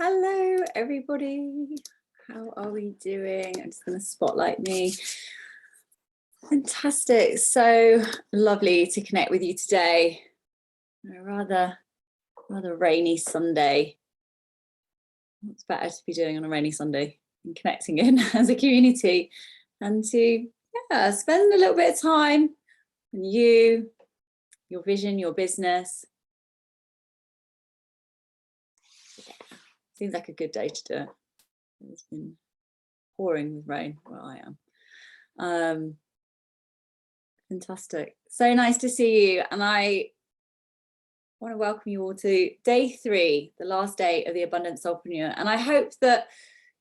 Hello, everybody. How are we doing? I'm just going to spotlight me. Fantastic. So lovely to connect with you today. A rather rainy Sunday. What's better to be doing on a rainy Sunday than connecting in as a community and to spend a little bit of time on you, your vision, your business. Seems like a good day to do it. It's been pouring with rain where I am. Fantastic. So nice to see you. And I want to welcome you all to day 3, the last day of the Abundant Soulpreneur. And I hope that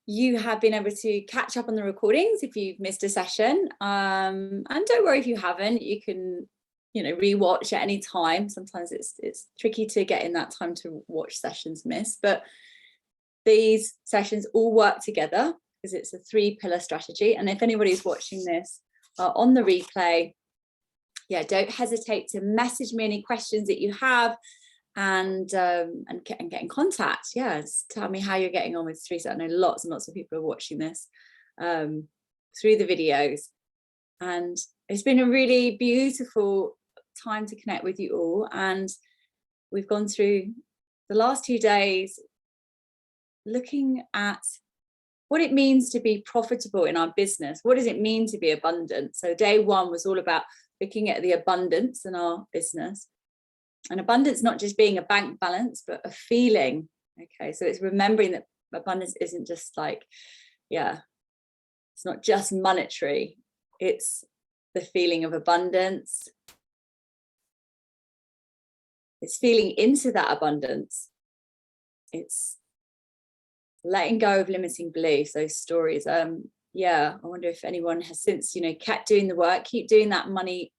you have been able to catch up on the recordings if you've missed a session. And don't worry if you haven't, you can, rewatch at any time. Sometimes it's tricky to get in that time to watch sessions missed, but these sessions all work together because it's a 3-pillar strategy. And if anybody's watching this on the replay, don't hesitate to message me any questions that you have and get in contact. Just tell me how you're getting on with Teresa. I know lots and lots of people are watching this through the videos. And it's been a really beautiful time to connect with you all. And we've gone through the last 2 days looking at what it means to be profitable in our business. What does it mean to be abundant? So day 1 was all about looking at the abundance in our business. And abundance not just being a bank balance, but a feeling. Okay, so it's remembering that abundance isn't just like, it's not just monetary. It's the feeling of abundance. It's feeling into that abundance. It's letting go of limiting beliefs, those stories. I wonder if anyone has since, kept doing the work, keep doing that money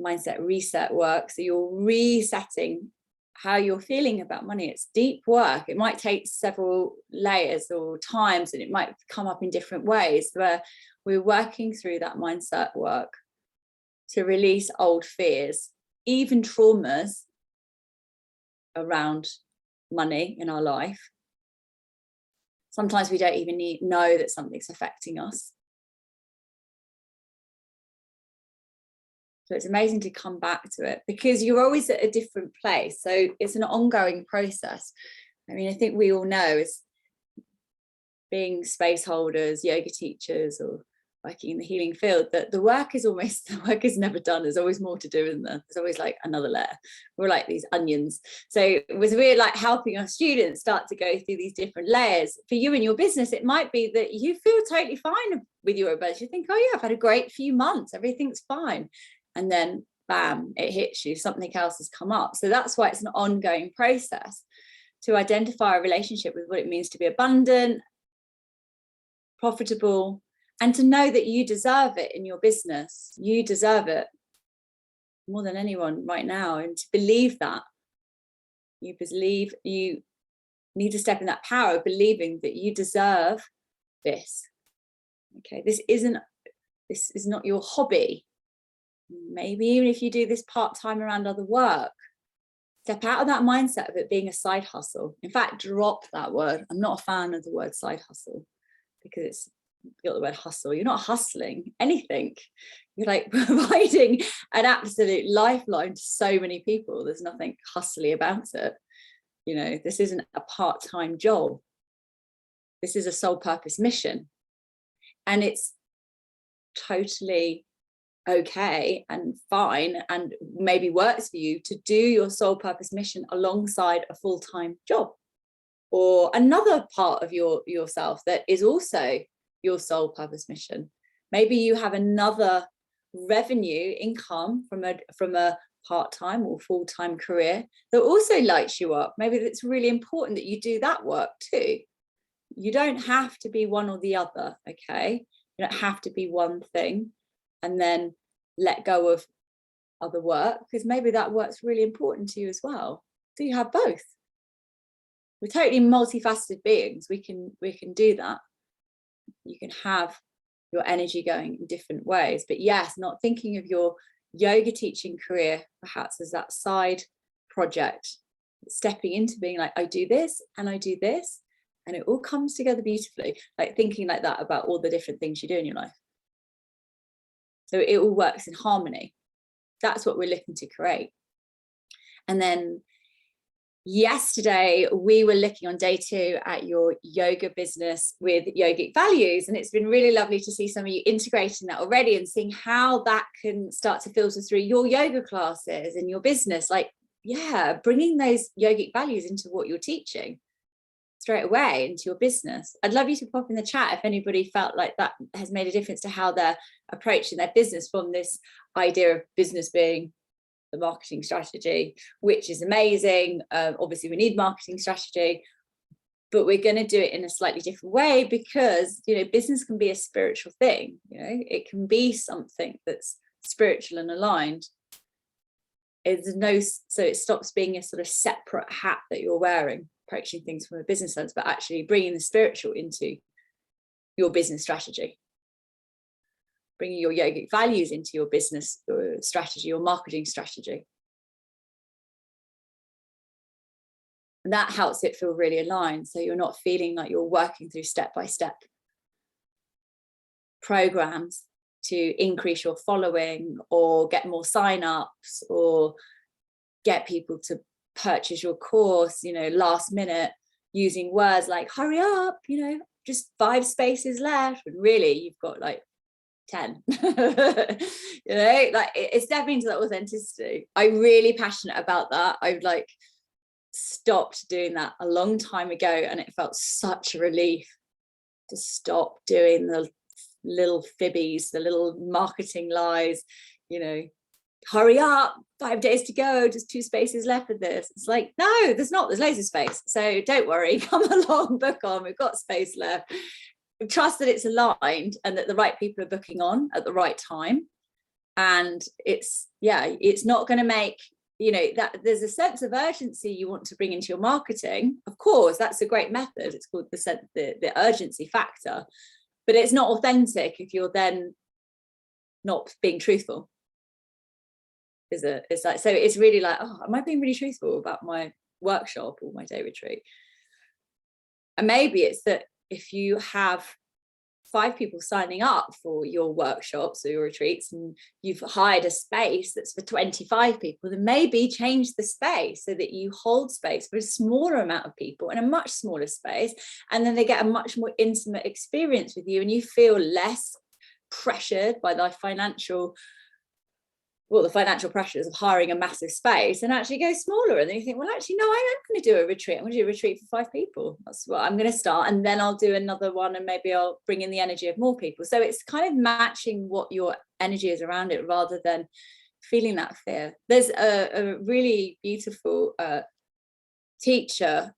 mindset reset work. So you're resetting how you're feeling about money. It's deep work. It might take several layers or times, and it might come up in different ways where we're working through that mindset work to release old fears, even traumas around money in our life. Sometimes we don't even know that something's affecting us. So it's amazing to come back to it because you're always at a different place. So it's an ongoing process. I mean, I think we all know, as being space holders, yoga teachers, or working in the healing field, that the work is never done. There's always more to do, isn't there? There's always like another layer. We're like these onions. So we're like helping our students start to go through these different layers. For you in your business, it might be that you feel totally fine with your abundance. You think, I've had a great few months, everything's fine. And then bam, it hits you, something else has come up. So that's why it's an ongoing process to identify a relationship with what it means to be abundant, profitable, and to know that you deserve it in your business. You deserve it more than anyone right now. And to believe that, you need to step in that power of believing that you deserve this. Okay, this is not your hobby. Maybe even if you do this part-time around other work, step out of that mindset of it being a side hustle. In fact, drop that word. I'm not a fan of the word side hustle because you've got the word hustle. You're not hustling anything. You're like providing an absolute lifeline to so many people. There's nothing hustly about it. This isn't a part-time job. This is a soul purpose mission. And it's totally okay and fine and maybe works for you to do your soul purpose mission alongside a full-time job or another part of yourself that is also your soul purpose mission. Maybe you have another revenue income from a part-time or full-time career that also lights you up. Maybe it's really important that you do that work too. You don't have to be one or the other. Okay, you don't have to be one thing and then let go of other work, because maybe that work's really important to you as well. So you have both. We're totally multifaceted beings. We can do that. You can have your energy going in different ways. But yes, not thinking of your yoga teaching career perhaps as that side project stepping into being like, I do this and I do this, and it all comes together beautifully. Like thinking like that about all the different things you do in your life. So it all works in harmony. That's what we're looking to create. And then yesterday we were looking on day 2 at your yoga business with yogic values, and it's been really lovely to see some of you integrating that already and seeing how that can start to filter through your yoga classes and your business. Like, yeah, bringing those yogic values into what you're teaching straight away into your business. I'd love you to pop in the chat if anybody felt like that has made a difference to how they're approaching their business, from this idea of business being the marketing strategy, which is amazing. Obviously we need marketing strategy, but we're going to do it in a slightly different way, because, you know, business can be a spiritual thing. You know, it can be something that's spiritual and aligned. So it stops being a sort of separate hat that you're wearing, approaching things from a business sense, but actually bringing the spiritual into your business strategy, bringing your yogic values into your business strategy, your marketing strategy. And that helps it feel really aligned. So you're not feeling like you're working through step-by-step programs to increase your following or get more sign-ups or get people to purchase your course, you know, last minute, using words like hurry up, you know, just 5 spaces left, and really you've got like 10. You know, like it's stepping into that authenticity. I'm really passionate about that. I've like stopped doing that a long time ago, and it felt such a relief to stop doing the little fibbies, the little marketing lies, you know, hurry up, 5 days to go, just 2 spaces left of this. It's like, no, there's loads of space, so don't worry, come along, book on, we've got space left. Trust that it's aligned and that the right people are booking on at the right time. And it's not going to make, you know, that there's a sense of urgency you want to bring into your marketing. Of course, that's a great method. It's called the urgency factor, but it's not authentic if you're then not being truthful. It's like, so it's really like, oh, am I being really truthful about my workshop or my day retreat? And maybe it's that if you have 5 people signing up for your workshops or your retreats, and you've hired a space that's for 25 people, then maybe change the space so that you hold space for a smaller amount of people in a much smaller space, and then they get a much more intimate experience with you, and you feel less pressured by the financial pressures of hiring a massive space, and actually go smaller. And then you think, well, actually, no, I am going to do a retreat. I'm going to do a retreat for 5 people. That's what I'm going to start. And then I'll do another one, and maybe I'll bring in the energy of more people. So it's kind of matching what your energy is around it, rather than feeling that fear. There's a really beautiful teacher.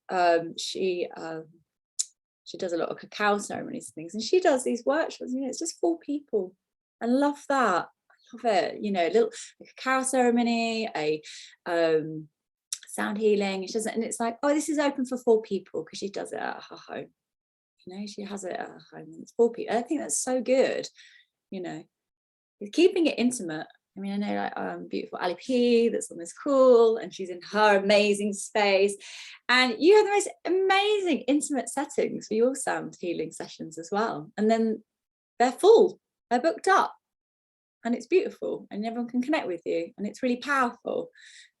She does a lot of cacao ceremonies and things, and she does these workshops. You know, it's just 4 people. I love that. Of it, you know, a cacao ceremony, a sound healing. She does it, and it's like, oh, this is open for 4 people, because she does it at her home. You know, she has it at her home, and it's 4 people. I think that's so good. You know, keeping it intimate. I mean, I know like beautiful Ali P that's on this call, and she's in her amazing space, and you have the most amazing intimate settings for your sound healing sessions as well. And then they're full, they're booked up. And it's beautiful, and everyone can connect with you, and it's really powerful.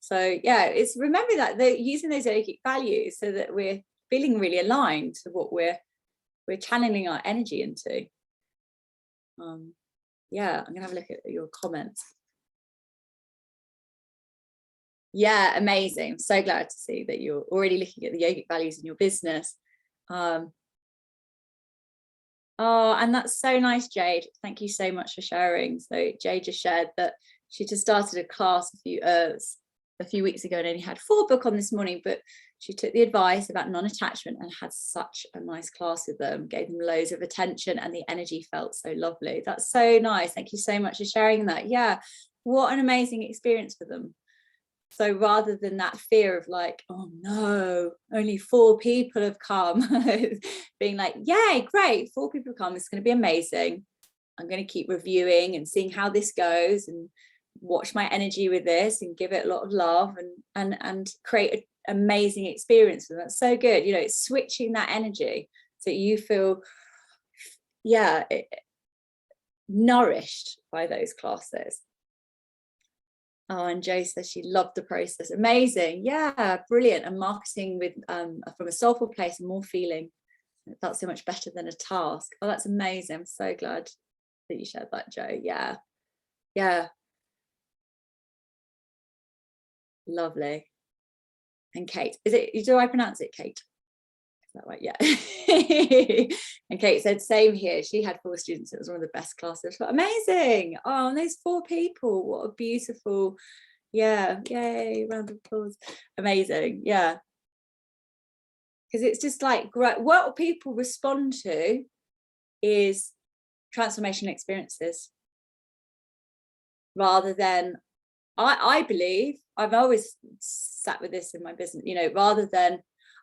So yeah, it's remember that they're using those yogic values so that we're feeling really aligned to what we're channeling our energy into. Yeah, I'm gonna have a look at your comments. Yeah, amazing. I'm so glad to see that you're already looking at the yogic values in your business. Oh, and that's so nice, Jade. Thank you so much for sharing. So Jade just shared that she just started a class a few weeks ago and only had 4 book on this morning, but she took the advice about non-attachment and had such a nice class with them, gave them loads of attention, and the energy felt so lovely. That's so nice. Thank you so much for sharing that. Yeah, what an amazing experience for them. So rather than that fear of like, oh no, only 4 people have come, being like, yay, great, 4 people have come, it's going to be amazing. I'm going to keep reviewing and seeing how this goes, and watch my energy with this, and give it a lot of love, and create amazing experience with them. That's so good. You know, it's switching that energy so you feel, nourished by those classes. Oh, and Jo says she loved the process. Amazing. Yeah, brilliant. And marketing with from a soulful place and more feeling. It felt so much better than a task. Oh, that's amazing. I'm so glad that you shared that, Jo. Yeah. Lovely. And Kate, do I pronounce it Kate? Is that right? Yeah. And Kate said, same here. She had 4 students. It was one of the best classes. Amazing. Oh, and those 4 people. What a beautiful, yay, round of applause. Amazing. Yeah. Because it's just like, what people respond to is transformational experiences rather than, I believe, I've always sat with this in my business, you know, rather than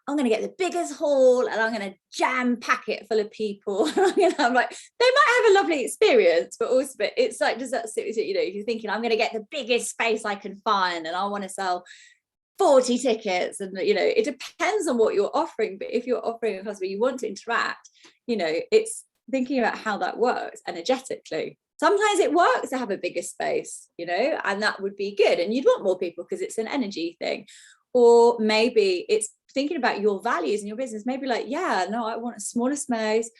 I'm going to get the biggest hall and I'm going to jam pack it full of people. I'm like, they might have a lovely experience, but also, but it's like, does that sit with it? You know, if you're thinking I'm going to get the biggest space I can find and I want to sell 40 tickets, and you know, it depends on what you're offering. But if you're offering a class where you want to interact, you know, it's thinking about how that works energetically. Sometimes it works to have a bigger space, you know, and that would be good. And you'd want more people because it's an energy thing. Or maybe it's thinking about your values in your business. Maybe like, I want a smaller space,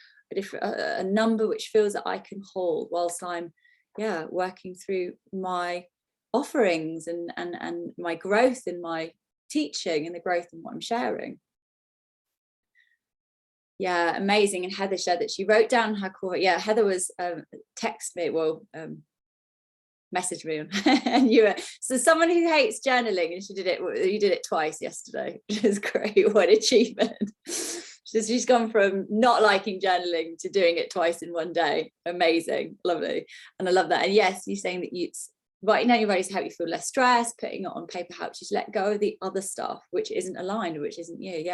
a number which feels that I can hold whilst I'm, working through my offerings and my growth in my teaching and the growth in what I'm sharing. Yeah, amazing. And Heather shared that she wrote down her core. Yeah, Heather was messaged me on and you were so someone who hates journaling, and you did it twice yesterday, which is great. What an achievement. She's gone from not liking journaling to doing it twice in one day. Amazing, lovely. And I love that. And yes, you're saying that it's writing down your values help you feel less stressed, putting it on paper helps you to let go of the other stuff which isn't aligned, which isn't you.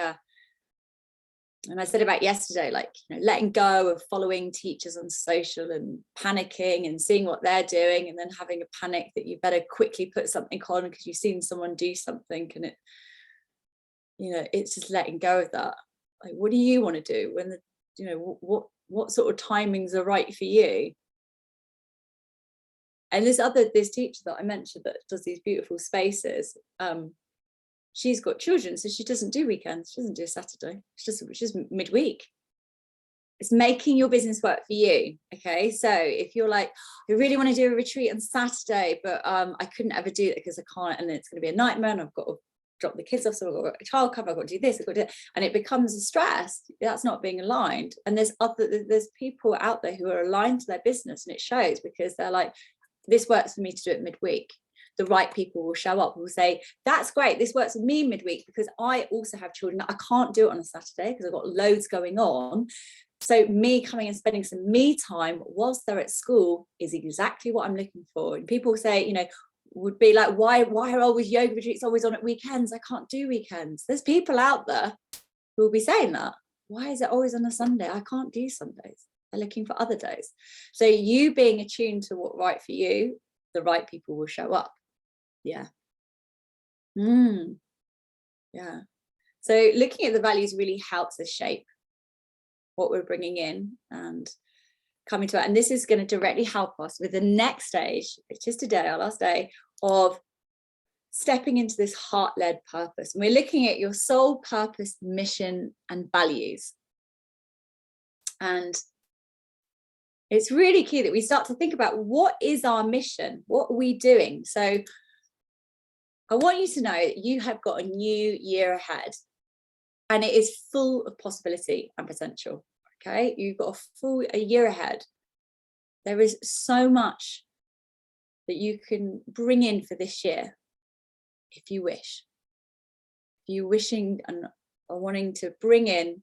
And I said about yesterday, like, you know, letting go of following teachers on social and panicking and seeing what they're doing and then having a panic that you better quickly put something on because you've seen someone do something, and it, you know, it's just letting go of that. Like, what do you want to do when the, you know, what sort of timings are right for you? And this teacher that I mentioned that does these beautiful spaces, she's got children, so she doesn't do weekends. She doesn't do a Saturday. She's just midweek. It's making your business work for you. Okay, so if you're like, I really want to do a retreat on Saturday, but I couldn't ever do it because I can't, and it's going to be a nightmare, and I've got to drop the kids off, so I've got a child cover, I've got to do this, I've got to do that, and it becomes a stress. That's not being aligned. And there's people out there who are aligned to their business, and it shows because they're like, this works for me to do it midweek. The right people will show up, will say, that's great, this works for me midweek because I also have children. I can't do it on a Saturday because I've got loads going on. So me coming and spending some me time whilst they're at school is exactly what I'm looking for. And people say, you know, would be like, why are always yoga retreats always on at weekends? I can't do weekends. There's people out there who will be saying that. Why is it always on a Sunday? I can't do Sundays. They're looking for other days. So you being attuned to what's right for you, the right people will show up. Yeah. Yeah. So looking at the values really helps us shape what we're bringing in and coming to it. And this is going to directly help us with the next stage, which is today, our last day, of stepping into this heart-led purpose. And we're looking at your soul purpose, mission, and values. And it's really key that we start to think about, what is our mission? What are we doing? So I want you to know that you have got a new year ahead, and it is full of possibility and potential. Okay, you've got a year ahead. There is so much that you can bring in for this year if you wish. If you're wishing and are wanting to bring in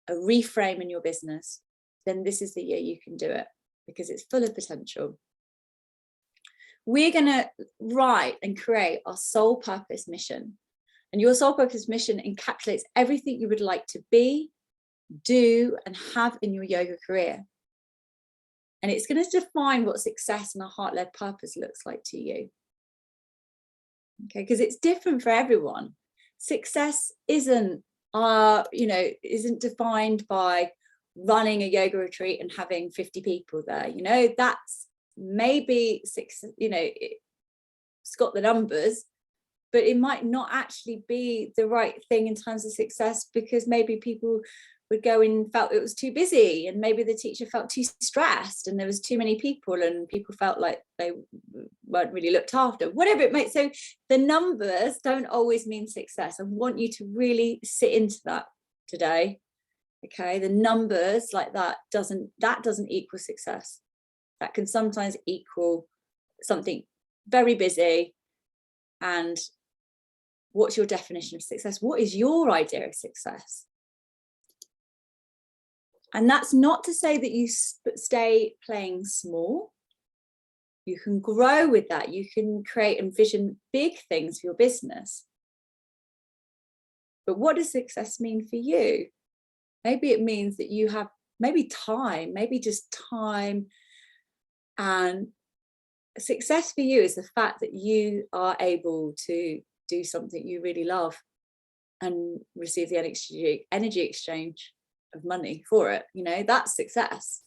a reframe in your business, then this is the year you can do it, because it's full of potential. We're going to write and create our soul purpose mission. And your soul purpose mission encapsulates everything you would like to be, do, and have in your yoga career. And it's going to define what success and a heart-led purpose looks like to you. Okay, because it's different for everyone. success isn't isn't defined by running a yoga retreat and having 50 people there. That's maybe six, it's got the numbers, but it might not actually be the right thing in terms of success, because maybe people would go and felt it was too busy, and maybe the teacher felt too stressed, and there was too many people, and people felt like they weren't really looked after, whatever it might. So the numbers don't always mean success. I want you to really sit into that today. Okay, the numbers like that doesn't equal success. That can sometimes equal something very busy. And what's your definition of success? What is your idea of success? And that's not to say that you stay playing small. You can grow with that. You can create and envision big things for your business. But what does success mean for you? Maybe it means that you have maybe just time. And success for you is the fact that you are able to do something you really love and receive the energy exchange of money for it. That's success.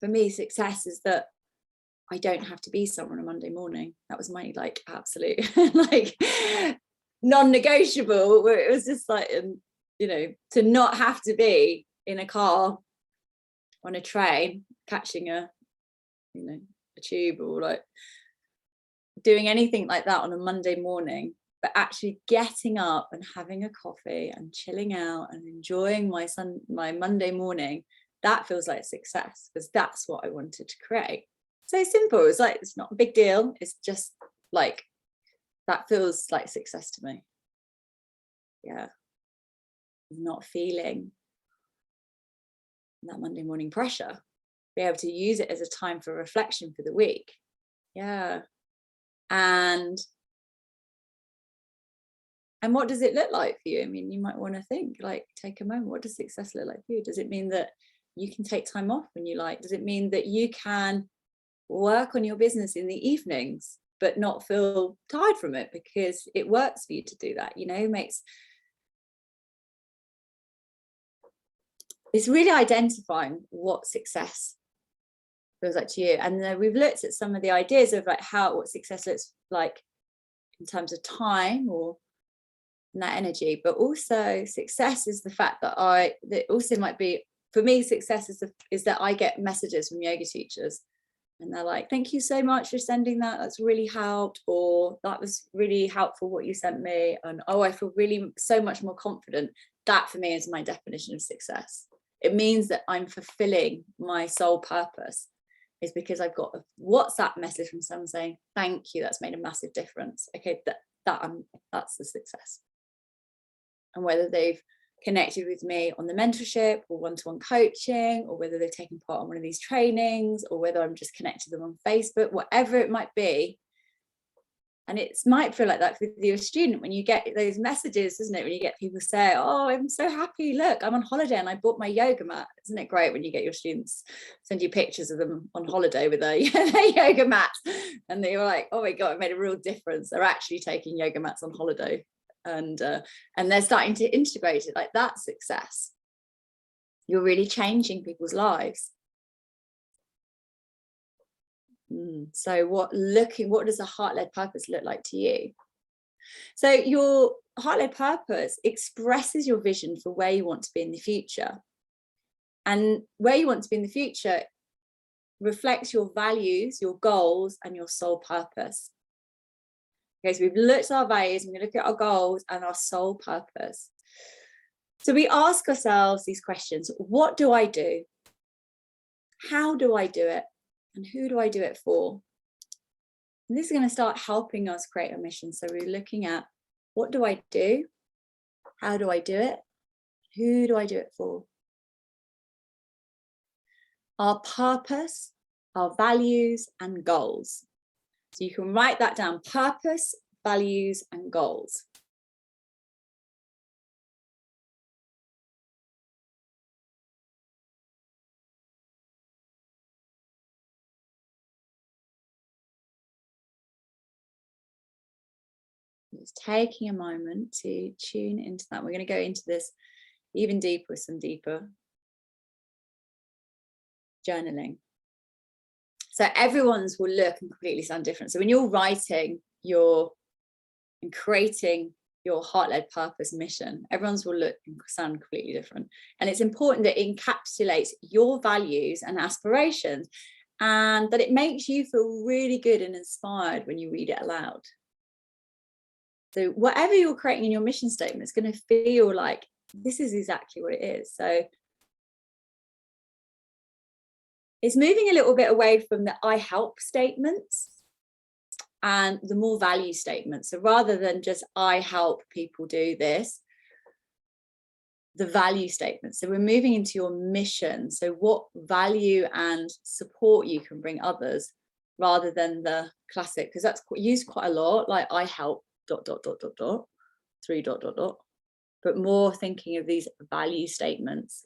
For me, success is that I don't have to be somewhere on a Monday morning. That was my absolute non-negotiable, where it was just to not have to be in a car, on a train, catching a tube, or doing anything like that on a Monday morning, but actually getting up and having a coffee and chilling out and enjoying my Monday morning. That feels like success, because that's what I wanted to create. So simple. It's not a big deal. It's just that feels like success to me. Yeah. Not feeling that Monday morning pressure. Be able to use it as a time for reflection for the week. Yeah. And what does it look like for you? I mean, you might want to think, take a moment. What does success look like for you? Does it mean that you can take time off when you like? Does it mean that you can work on your business in the evenings but not feel tired from it because it works for you to do that? It's really identifying what success feels like to you. And we've looked at some of the ideas of what success looks like in terms of time or that energy, but also success is the fact that also might be, for me, success is that I get messages from yoga teachers and they're like, thank you so much for sending that, that's really helped, or that was really helpful what you sent me, and I feel really so much more confident. That for me is my definition of success. It means that I'm fulfilling my soul purpose, is because I've got a WhatsApp message from someone saying, thank you, that's made a massive difference. Okay, that's the success. And whether they've connected with me on the mentorship or one-to-one coaching, or whether they've taken part on one of these trainings, or whether I'm just connected to them on Facebook, whatever it might be. And it might feel like that with your student when you get those messages, isn't it? When you get people say, oh, I'm so happy, look, I'm on holiday and I bought my yoga mat. Isn't it great when you get your students send you pictures of them on holiday with their yoga mats, and they're like, oh my God, it made a real difference. They're actually taking yoga mats on holiday, and they're starting to integrate it. That's success. You're really changing people's lives. So what does a heart-led purpose look like to you? So your heart-led purpose expresses your vision for where you want to be in the future. And where you want to be in the future reflects your values, your goals, and your soul purpose. Okay, so we've looked at our values, and we look at our goals and our soul purpose. So we ask ourselves these questions. What do I do? How do I do it? And who do I do it for? And this is going to start helping us create a mission. So we're looking at, what do I do? How do I do it? Who do I do it for? Our purpose, our values, and goals. So you can write that down: purpose, values, and goals. Just taking a moment to tune into that. We're going to go into this even deeper with some deeper journaling. So everyone's will look and completely sound different. So when you're writing and creating your heart-led purpose mission, everyone's will look and sound completely different. And it's important that it encapsulates your values and aspirations, and that it makes you feel really good and inspired when you read it aloud. So whatever you're creating in your mission statement is going to feel like this is exactly what it is. So it's moving a little bit away from the I help statements and the more value statements. So rather than just I help people do this, the value statement. So we're moving into your mission. So what value and support you can bring others, rather than the classic, because that's used quite a lot, like I help ... 3 ... but more thinking of these value statements.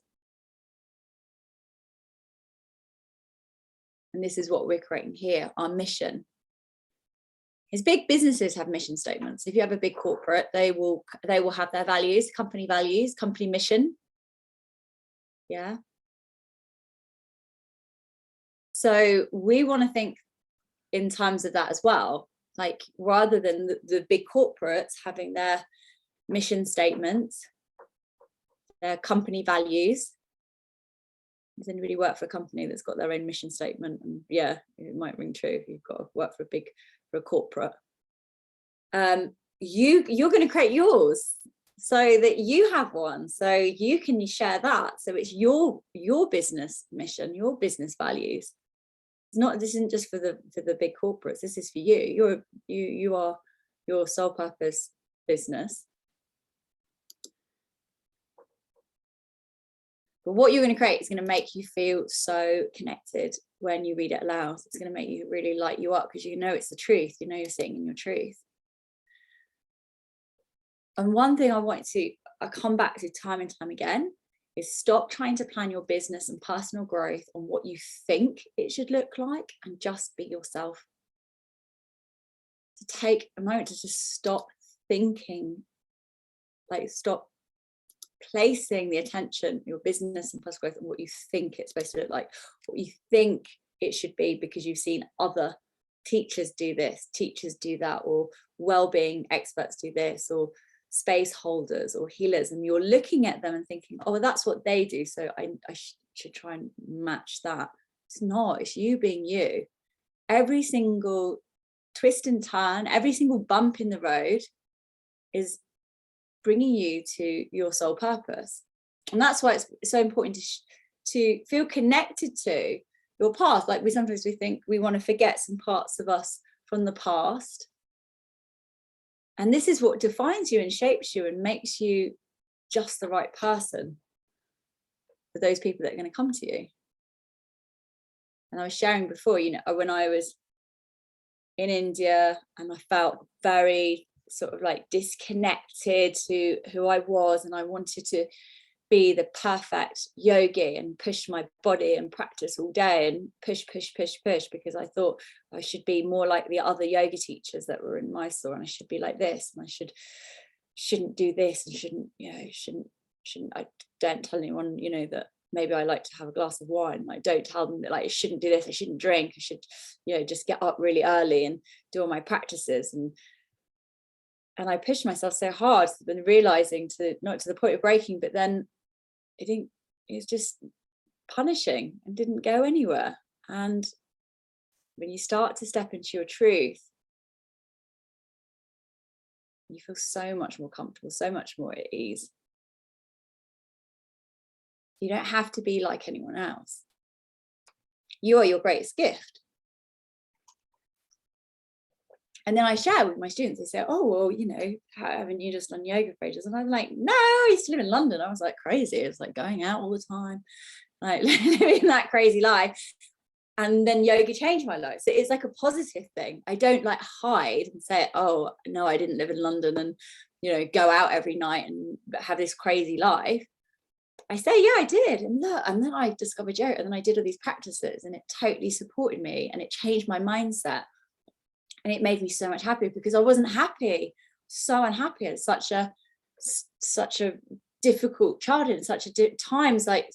And this is what we're creating here, our mission. Is big businesses have mission statements. If you have a big corporate, they will have their values, company mission. Yeah. So we want to think in terms of that as well. Like rather than the big corporates having their mission statements, their company values. Does anybody work for a company that's got their own mission statement? And yeah, it might ring true if you've got to work for a corporate. You're going to create yours so that you have one, so you can share that. So it's your business mission, your business values. This isn't just for the big corporates. This is for you. You are your soul purpose business. But what you're going to create is going to make you feel so connected when you read it aloud. It's going to make you really light you up, because you know it's the truth. You know you're sitting in your truth. And one thing I come back to time and time again is stop trying to plan your business and personal growth on what you think it should look like, and just be yourself. To take a moment to just stop thinking, like stop placing the attention, your business and personal growth, on what you think it's supposed to look like, what you think it should be, because you've seen other teachers do this, teachers do that, or well-being experts do this, or space holders or healers, and you're looking at them and thinking, oh, that's what they do, so I should try and match that. It's not. It's you being you. Every single twist and turn, every single bump in the road is bringing you to your soul purpose. And that's why it's so important to feel connected to your past. Like sometimes we think we want to forget some parts of us from the past. And this is what defines you and shapes you and makes you just the right person for those people that are going to come to you. And I was sharing before, when I was in India and I felt very sort of like disconnected to who I was, and I wanted to be the perfect yogi and push my body and practice all day and push, because I thought I should be more like the other yoga teachers that were in Mysore, and I should be like this, and I shouldn't do this, and shouldn't I don't tell anyone, that maybe I like to have a glass of wine. Like, don't tell them that, like, I shouldn't do this, I shouldn't drink, I should, just get up really early and do all my practices. And I pushed myself so hard, and realizing not to the point of breaking, but then it was just punishing and didn't go anywhere. And when you start to step into your truth, you feel so much more comfortable, so much more at ease. You don't have to be like anyone else. You are your greatest gift. And then I share with my students, they say, oh, well, haven't you just done yoga for ages? And I'm like, no, I used to live in London. I was like crazy. It was like going out all the time, like living that crazy life. And then yoga changed my life. So it's like a positive thing. I don't like hide and say, oh, no, I didn't live in London and, go out every night and have this crazy life. I say, yeah, I did. And look, and then I discovered yoga, and then I did all these practices, and it totally supported me, and it changed my mindset. And it made me so much happier, because I wasn't happy so unhappy. It's such a difficult childhood, such a times like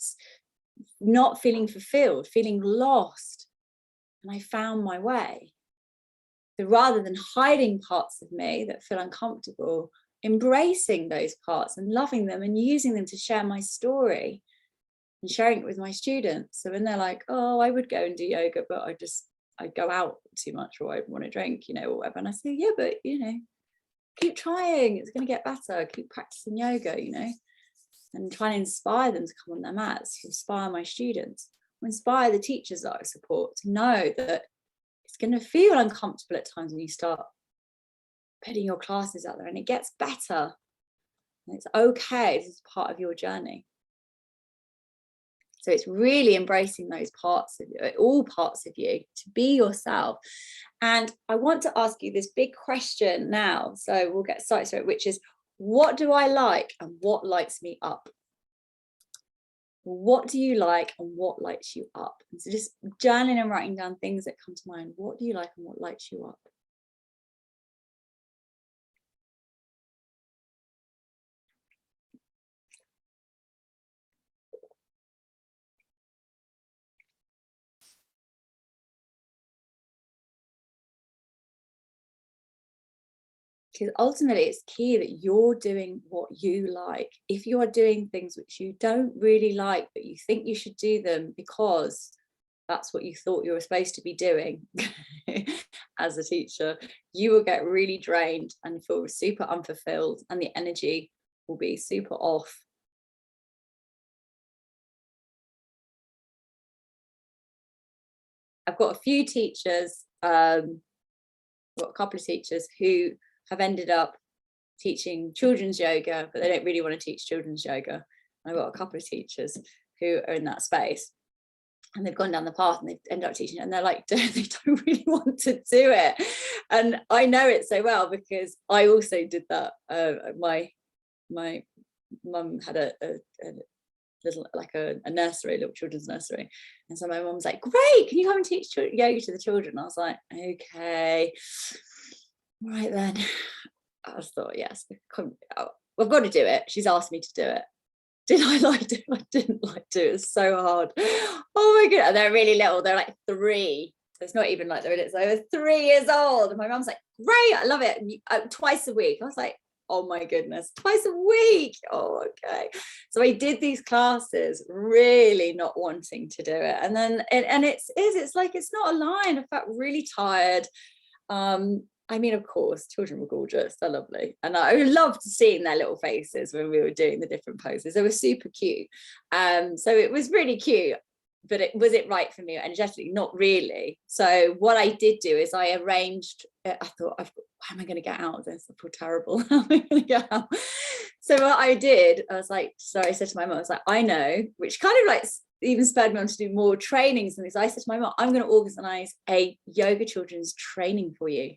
not feeling fulfilled, feeling lost. And I found my way. So rather than hiding parts of me that feel uncomfortable, embracing those parts and loving them and using them to share my story and sharing it with my students. So when they're like, oh, I would go and do yoga, but I go out too much, or I want to drink, or whatever. And I say, yeah, but keep trying, it's going to get better, keep practicing yoga, and try and inspire them to come on their mats, to inspire my students, or inspire the teachers that I support to know that it's going to feel uncomfortable at times when you start putting your classes out there, and it gets better. And it's okay, this is part of your journey. So it's really embracing those parts of you, all parts of you, to be yourself. And I want to ask you this big question now. So we'll get started to it, which is, what do I like and what lights me up? What do you like and what lights you up? And so just journaling and writing down things that come to mind. What do you like and what lights you up? Because ultimately it's key that you're doing what you like. If you are doing things which you don't really like, but you think you should do them because that's what you thought you were supposed to be doing as a teacher, you will get really drained and feel super unfulfilled, and the energy will be super off. I've got a few teachers, got a couple of teachers who have ended up teaching children's yoga, but they don't really want to teach children's yoga. I've got a couple of teachers who are in that space, and they've gone down the path and they've ended up teaching it, and they're like, they don't really want to do it. And I know it so well because I also did that. My mum had a little, like a nursery, a little children's nursery, and so my mum was like, great, can you come and teach yoga to the children? I was like, okay, right then. I just thought, yes, I've got to do it. She's asked me to do it. Did I like it? I didn't like to. It was so hard. Oh my god, they're really little. They're like 3. So it's not even like they're little. So I was 3 years old, and my mum's like, great, I love it. Twice a week. I was like, oh my goodness, twice a week. Oh, okay. So I did these classes really not wanting to do it, and then it's like it's not aligned. I felt really tired. I mean, of course, children were gorgeous. They're lovely. And I loved seeing their little faces when we were doing the different poses. They were super cute. So it was really cute. But was it right for me energetically? Not really. So what I did do is I arranged, I thought, how am I going to get out of this? I feel terrible. How am I going to get out? So what I did, I was like, so I said to my mum, I was like, I know, which kind of like even spurred me on to do more trainings and things. I said to my mum, I'm going to organize a yoga children's training for you.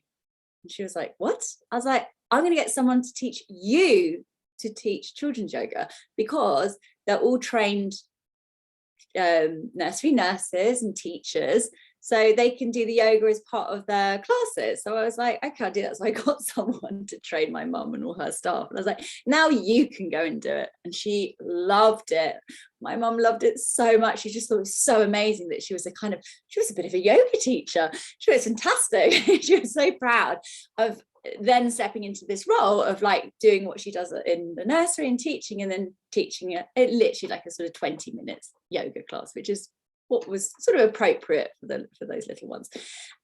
And she was like, what? I was like, I'm going to get someone to teach you to teach children's yoga, because they're all trained nursery nurses and teachers, so they can do the yoga as part of their classes. So I was like, okay, I'll do that. So I got someone to train my mum and all her staff, and I was like, now you can go and do it. And she loved it. My mum loved it so much. She just thought it was so amazing that she was a bit of a yoga teacher. She was fantastic. She was so proud of then stepping into this role of like doing what she does in the nursery and teaching, and then teaching it literally like a sort of 20 minutes yoga class, which is what was sort of appropriate for those little ones.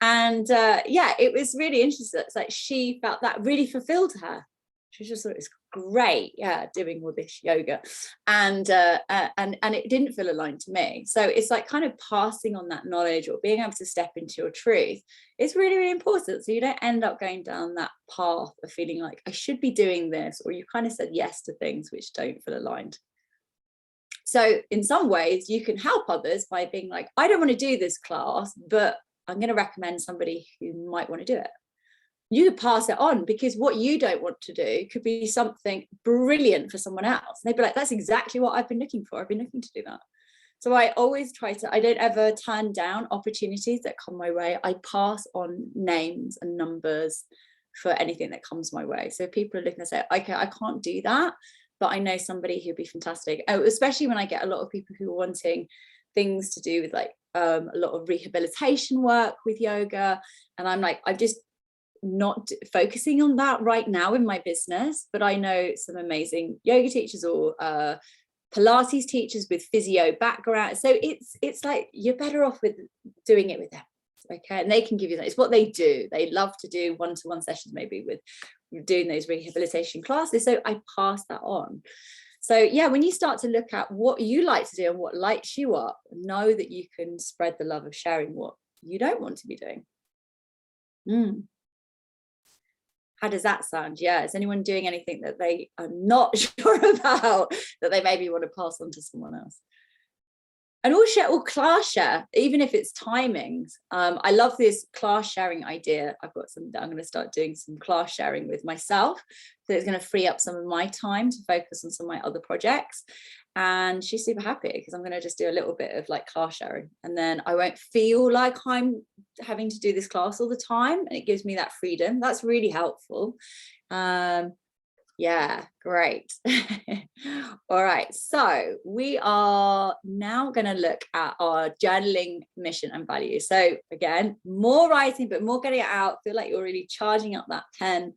And yeah, it was really interesting. It's like she felt that really fulfilled her. She just thought it was great, yeah, doing all this yoga, and it didn't feel aligned to me. So it's like kind of passing on that knowledge, or being able to step into your truth. It's really, really important. So you don't end up going down that path of feeling like I should be doing this, or you kind of said yes to things which don't feel aligned. So in some ways you can help others by being like, I don't want to do this class, but I'm going to recommend somebody who might want to do it. You could pass it on, because what you don't want to do could be something brilliant for someone else. And they'd be like, that's exactly what I've been looking for. I've been looking to do that. So I always I don't ever turn down opportunities that come my way. I pass on names and numbers for anything that comes my way. So people are looking and say, okay, I can't do that, but I know somebody who'd be fantastic. Oh, especially when I get a lot of people who are wanting things to do with like a lot of rehabilitation work with yoga. And I'm like, I'm just not focusing on that right now in my business, but I know some amazing yoga teachers or Pilates teachers with physio background. So it's like you're better off with doing it with them. Okay. And they can give you that. It's what they do. They love to do one-to-one sessions, maybe with doing those rehabilitation classes. So I pass that on. So yeah, when you start to look at what you like to do and what lights you up, know that you can spread the love of sharing what you don't want to be doing. How does that sound? Yeah. Is anyone doing anything that they are not sure about that they maybe want to pass on to someone else? And all share or class share, even if it's timings. I love this class sharing idea. I'm going to start doing some class sharing with myself. So it's going to free up some of my time to focus on some of my other projects. And she's super happy because I'm going to just do a little bit of like class sharing. And then I won't feel like I'm having to do this class all the time. And it gives me that freedom. That's really helpful. Yeah, great. All right, so we are now going to look at our journaling mission and values. So again, more writing, but more getting it out. Feel like you're really charging up that pen.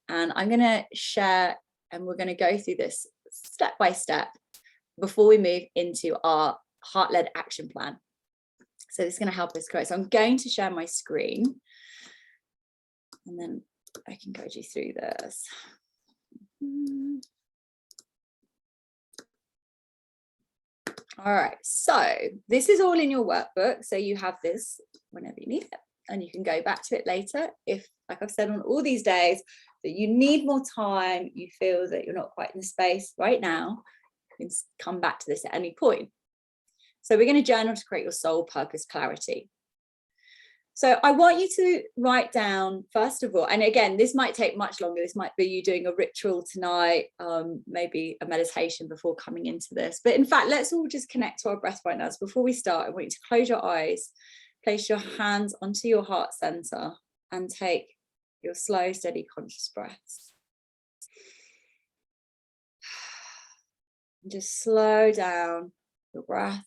And I'm going to share, and we're going to go through this step by step before we move into our heart-led action plan. So this is going to help us grow. So I'm going to share my screen, and then I can guide you through this. All right, so this is all in your workbook, so you have this whenever you need it, and you can go back to it later if, like I've said on all these days, that you need more time, you feel that you're not quite in the space right now, you can come back to this at any point. So we're going to journal to create your soul purpose clarity. So I want you to write down, first of all, and again, this might take much longer. This might be you doing a ritual tonight, maybe a meditation before coming into this. But in fact, let's all just connect to our breath right now. So before we start, I want you to close your eyes, place your hands onto your heart center, and take your slow, steady, conscious breaths. And just slow down your breath.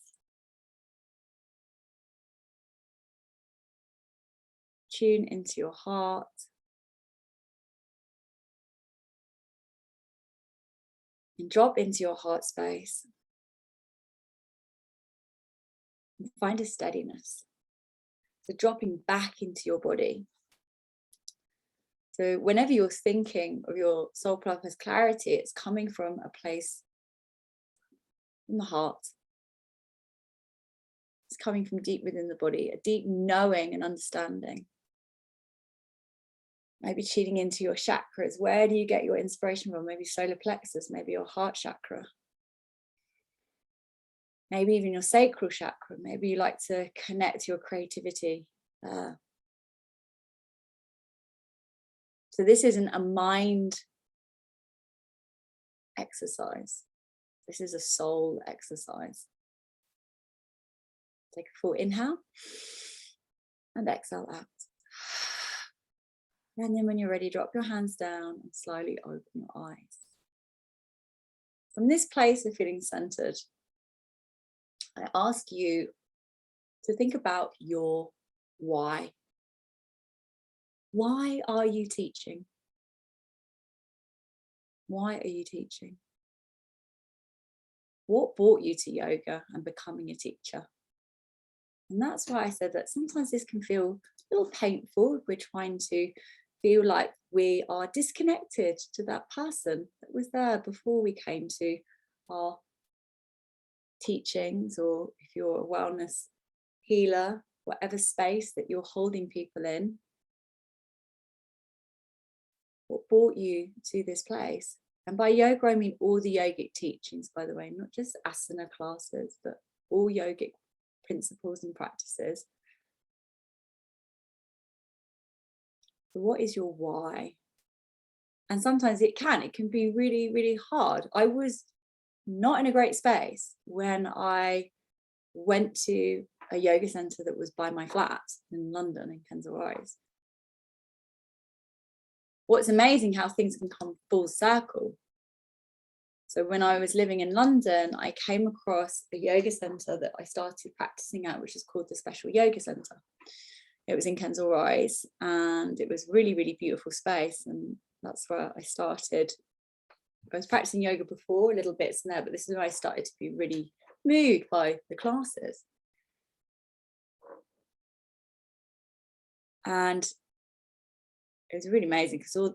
Tune into your heart. And drop into your heart space. And find a steadiness. So dropping back into your body. So whenever you're thinking of your soul purpose clarity, it's coming from a place in the heart. It's coming from deep within the body, a deep knowing and understanding. Maybe tuning into your chakras. Where do you get your inspiration from? Maybe solar plexus, maybe your heart chakra. Maybe even your sacral chakra. Maybe you like to connect your creativity there. So this isn't a mind exercise. This is a soul exercise. Take a full inhale and exhale out. And then when you're ready, drop your hands down and slowly open your eyes. From this place of feeling centered, I ask you to think about your why. Why are you teaching? Why are you teaching? What brought you to yoga and becoming a teacher? And that's why I said that sometimes this can feel a little painful if we're trying to feel like we are disconnected to that person that was there before we came to our teachings, or if you're a wellness healer, whatever space that you're holding people in. What brought you to this place? And by yoga, I mean all the yogic teachings, by the way, not just asana classes, but all yogic principles and practices. So what is your why? And sometimes it can be really, really hard. I was not in a great space when I went to a yoga center that was by my flat in London, in Kensal Rise. what's amazing how things can come full circle. So when I was living in London, I came across a yoga center that I started practicing at, which is called the Special Yoga Center. It was in Kensal Rise, and it was really, really beautiful space. And that's where I started. I was practicing yoga before, a little bits in there, but this is where I started to be really moved by the classes. And it was really amazing because all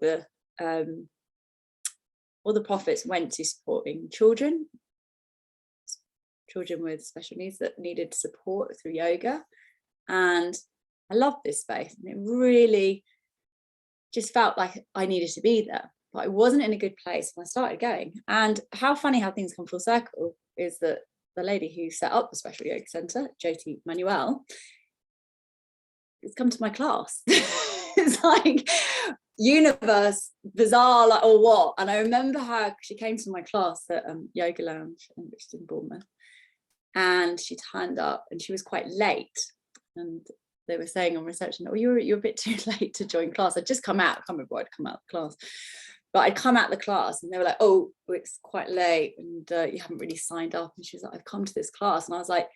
the profits went to supporting children with special needs that needed support through yoga. And I loved this space, and it really just felt like I needed to be there, but I wasn't in a good place when I started going. And how funny how things come full circle is that the lady who set up the Special Yoga Center, Jyoti Manuel, has come to my class. It's like universe, bizarre, like, or what? And I remember her, she came to my class at Yoga Lounge in Bournemouth, and she turned up and she was quite late, and they were saying on reception, oh, you're a bit too late to join class. I'd just come out, I can't remember why I'd come out of class, but I'd come out of the class and they were like, oh, it's quite late and you haven't really signed up. And she was like, I've come to this class. And I was like,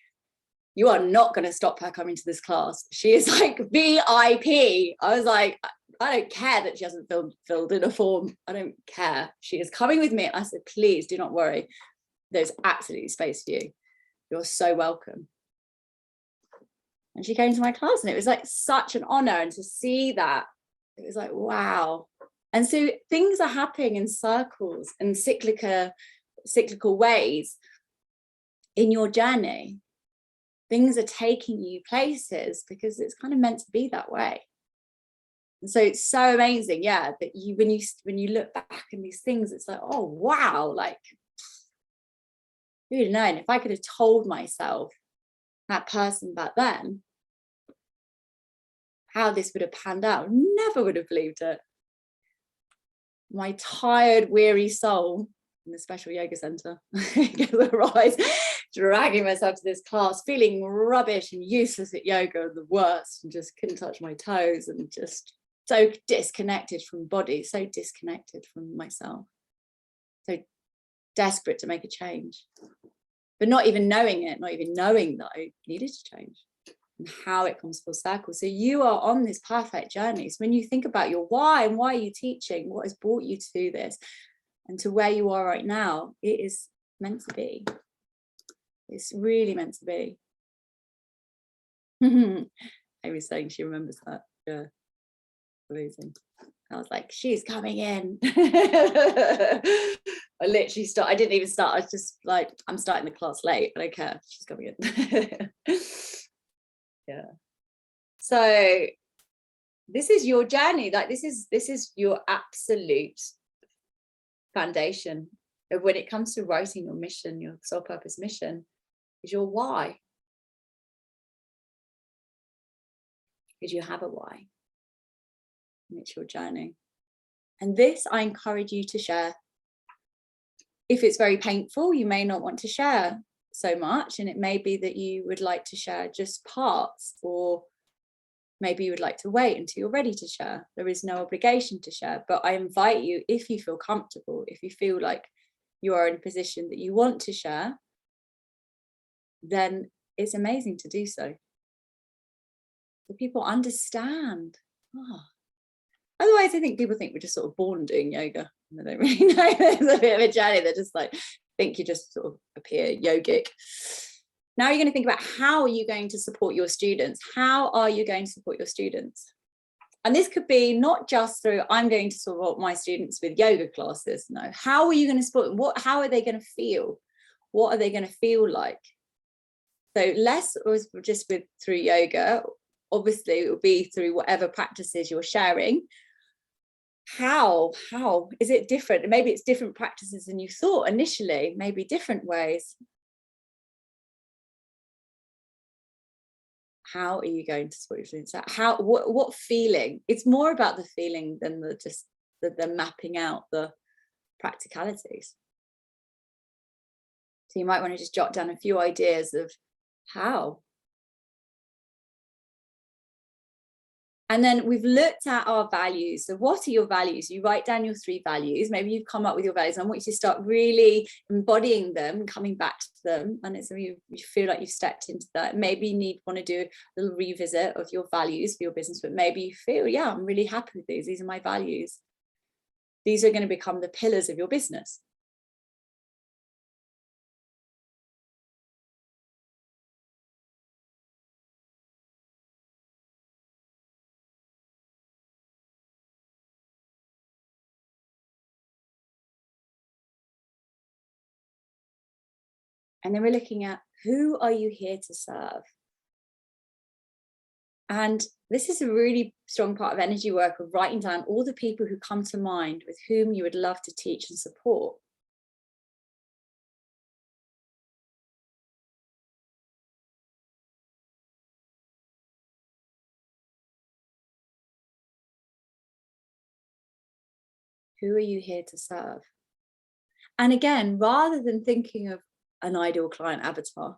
you are not going to stop her coming to this class. She is like VIP. I was like, I don't care that she hasn't filled in a form. I don't care. She is coming with me. And I said, please do not worry. There's absolutely space for you. You're so welcome. And she came to my class, and it was like such an honor. And to see that, it was like, wow. And so things are happening in circles and cyclical ways in your journey. Things are taking you places because it's kind of meant to be that way. And so it's so amazing, yeah, that when you look back in these things, it's like, oh wow, like, really know. And if I could have told myself, that person back then, how this would have panned out, never would have believed it. My tired, weary soul in the Special Yoga Center, dragging myself to this class, feeling rubbish and useless at yoga, the worst, and just couldn't touch my toes, and just so disconnected from body, so disconnected from myself, so desperate to make a change, but not even knowing it, not even knowing that I needed to change, and how it comes full circle. So you are on this perfect journey. So when you think about your why and why are you teaching, what has brought you to this and to where you are right now, it is meant to be. It's really meant to be. I was saying she remembers that. Yeah, amazing. I was like, she's coming in. I literally I didn't even start. I was just like, I'm starting the class late. I don't care. She's coming in. Yeah. So this is your journey. Like this is your absolute foundation of when it comes to writing your mission, your soul purpose mission, is your why. Because you have a why. And it's your journey. And this I encourage you to share. If it's very painful, you may not want to share so much, and it may be that you would like to share just parts, or maybe you would like to wait until you're ready to share. There is no obligation to share, but I invite you, if you feel comfortable, if you feel like you are in a position that you want to share, then it's amazing to do so. So people understand. Oh. Otherwise, I think people think we're just sort of born doing yoga. And they don't really know there's a bit of a journey. They just like think you just sort of appear yogic. Now you're going to think about, how are you going to support your students? How are you going to support your students? And this could be not just through, I'm going to support my students with yoga classes. No, how are you going to support them? How are they going to feel? What are they going to feel like? So less was just through yoga. Obviously, it will be through whatever practices you're sharing. How is it different? Maybe it's different practices than you thought initially, maybe different ways. How are you going to support your students? What feeling? It's more about the feeling than the mapping out the practicalities. So you might want to just jot down a few ideas of how. And then we've looked at our values. So what are your values? You write down your 3 values. Maybe you've come up with your values, and I want you to start really embodying them, coming back to them. And it's you feel like you've stepped into that. Maybe you want to do a little revisit of your values for your business, but maybe you feel, yeah, I'm really happy with these. These are my values. These are going to become the pillars of your business. And then we're looking at, who are you here to serve? And this is a really strong part of energy work, of writing down all the people who come to mind with whom you would love to teach and support. Who are you here to serve? And again, rather than thinking of an ideal client avatar,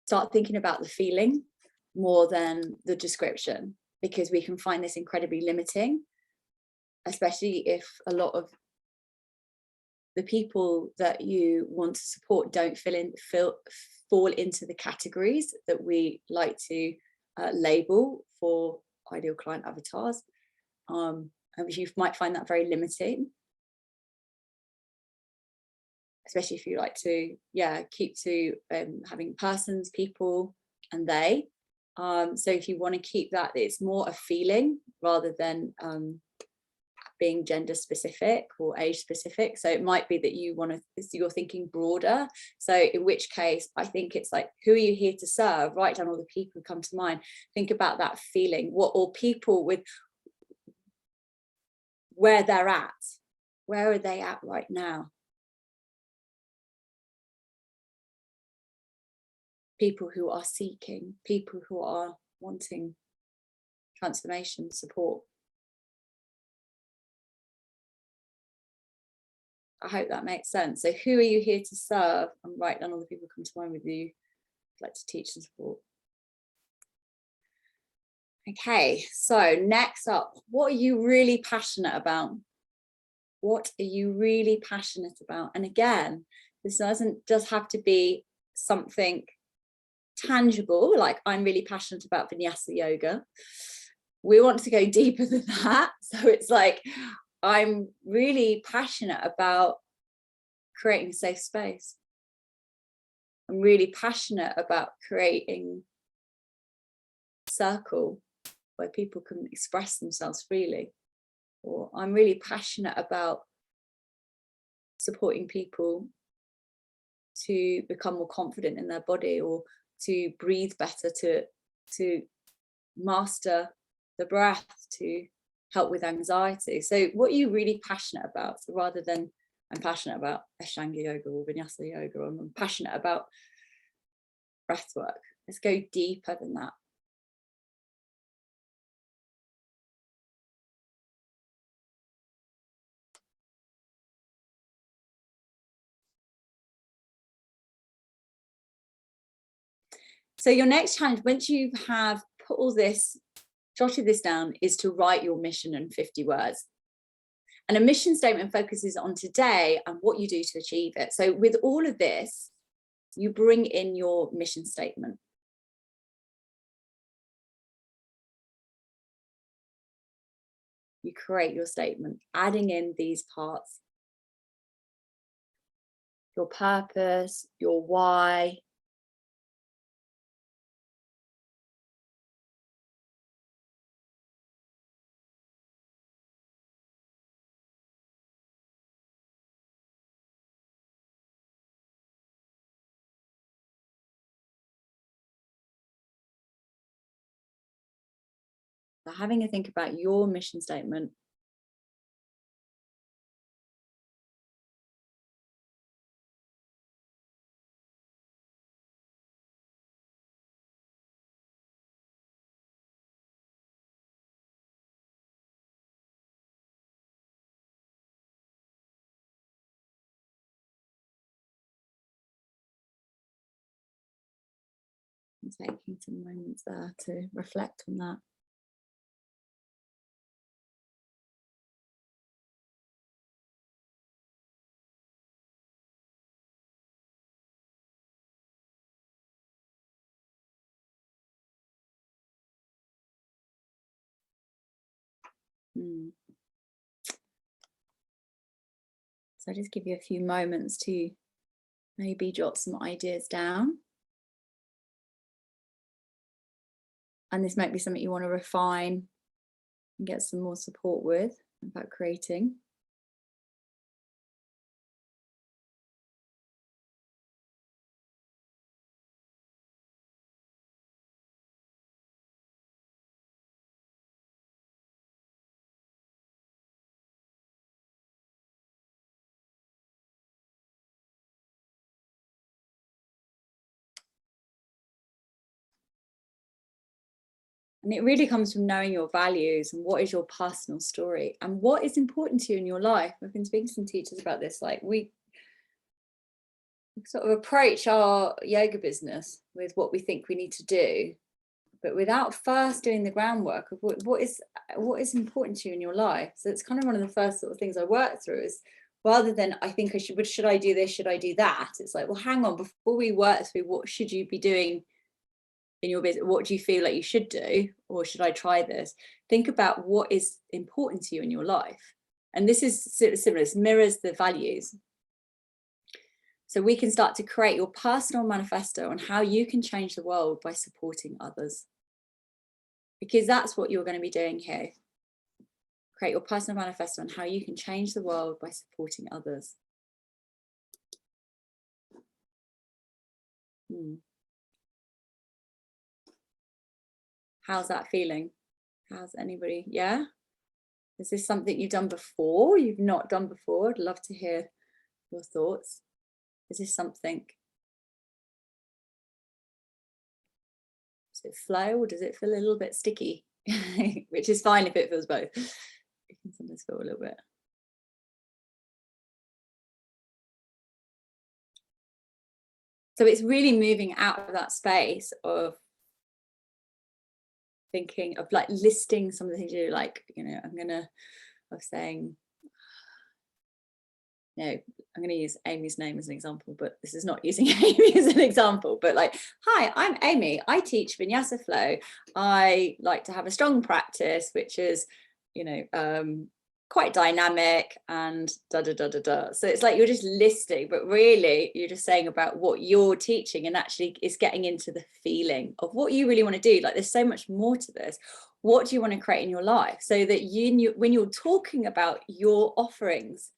start thinking about the feeling more than the description, because we can find this incredibly limiting, especially if a lot of the people that you want to support don't fall into the categories that we like to label for ideal client avatars. And you might find that very limiting, especially if you like to, keep to having persons, people, and they. So if you want to keep that, it's more a feeling rather than being gender specific or age specific. So it might be that you're thinking broader. So in which case, I think it's like, who are you here to serve? Write down all the people who come to mind. Think about that feeling. Or people with where they're at. Where are they at right now? People who are seeking, people who are wanting transformation, support. I hope that makes sense. So who are you here to serve? And write down all the people who come to mind with you, like to teach and support. Okay, so next up, what are you really passionate about? What are you really passionate about? And again, this doesn't just have to be something tangible, like I'm really passionate about vinyasa yoga. We want to go deeper than that. So it's like, I'm really passionate about creating a safe space. I'm really passionate about creating a circle where people can express themselves freely. Or I'm really passionate about supporting people to become more confident in their body, or to breathe better, to master the breath, to help with anxiety. So what are you really passionate about? So rather than I'm passionate about Ashtanga yoga or Vinyasa yoga, or I'm passionate about breath work, let's go deeper than that. So your next challenge, once you have put all this, jotted this down, is to write your mission in 50 words. And a mission statement focuses on today and what you do to achieve it. So with all of this, you bring in your mission statement. You create your statement, adding in these parts: your purpose, your why, so having a think about your mission statement. Taking some moments there to reflect on that. So I just give you a few moments to maybe jot some ideas down. And this might be something you want to refine and get some more support with about creating. And it really comes from knowing your values and what is your personal story and what is important to you in your life. I've been speaking to some teachers about this. Like, we sort of approach our yoga business with what we think we need to do, but without first doing the groundwork of what is important to you in your life. So it's kind of one of the first sort of things I work through, is rather than I think I should, but should I do this? Should I do that? It's like, well, hang on, before we work through what should you be doing in your business, what do you feel like you should do, or should I try this? Think about what is important to you in your life. And this is similar, it mirrors the values. So we can start to create your personal manifesto on how you can change the world by supporting others. Because that's what you're going to be doing here. Create your personal manifesto on how you can change the world by supporting others. How's that feeling? How's anybody? Yeah? Is this something you've done before? You've not done before? I'd love to hear your thoughts. Is this something? Does it flow, or does it feel a little bit sticky? Which is fine if it feels both. It can sometimes feel a little bit. So it's really moving out of that space of thinking of like listing some of the things you do, like, you know, of saying, no, I'm going to use Amy's name as an example, but this is not using Amy as an example, but like, hi, I'm Amy. I teach Vinyasa Flow. I like to have a strong practice, which is, you know, quite dynamic and da da da da da. So it's like you're just listing, but really you're just saying about what you're teaching, and actually it's getting into the feeling of what you really want to do. Like, there's so much more to this. What do you want to create in your life, so that you when you're talking about your offerings,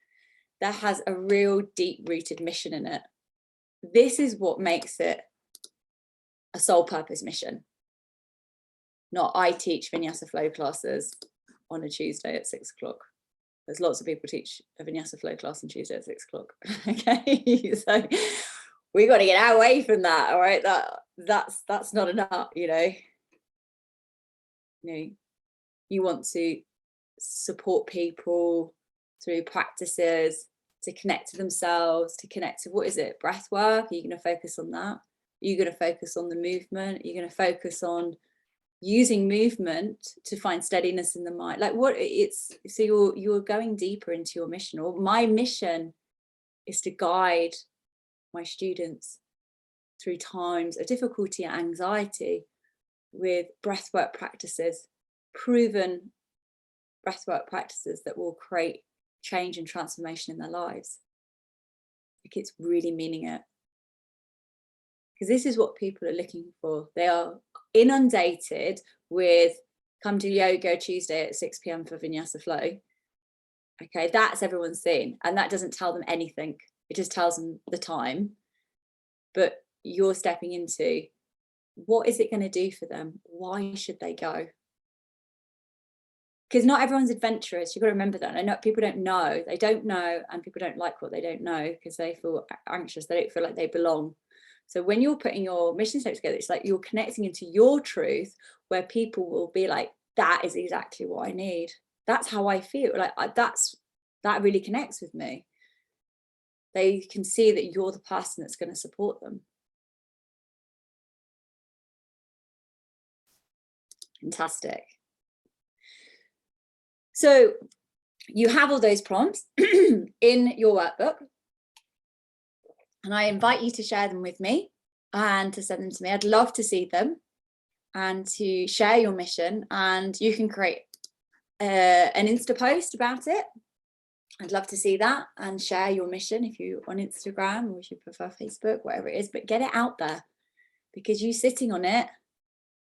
that has a real deep-rooted mission in it. This is what makes it a soul purpose mission. Not I teach Vinyasa Flow classes on a Tuesday at 6 o'clock. There's lots of people teach a Vinyasa Flow class on Tuesday at 6 o'clock. Okay, so we got to get away from that. All right, that's not enough. You know, you want to support people through practices to connect to themselves, to connect to, what is it, breath work? Are you going to focus on that? Are you going to focus on the movement? Are you going to focus on using movement to find steadiness in the mind? Like, what it's, so you're going deeper into your mission. Or my mission is to guide my students through times of difficulty and anxiety with breathwork practices, proven breathwork practices that will create change and transformation in their lives. Like, it's really meaning it. Because this is what people are looking for. They are inundated with, come to yoga Tuesday at 6 p.m. for Vinyasa Flow. Okay, that's everyone's seen. And that doesn't tell them anything. It just tells them the time. But you're stepping into, what is it going to do for them? Why should they go? Because not everyone's adventurous. You've got to remember that. I know people don't know. They don't know, and people don't like what they don't know because they feel anxious. They don't feel like they belong. So when you're putting your mission statement together, it's like you're connecting into your truth, where people will be like, that is exactly what I need. That's how I feel. Like, that really connects with me. They can see that you're the person that's going to support them. Fantastic. So you have all those prompts in your workbook, and I invite you to share them with me and to send them to me. I'd love to see them and to share your mission, and you can create an Insta post about it. I'd love to see that, and share your mission if you're on Instagram, or if you prefer Facebook, whatever it is, but get it out there, because you sitting on it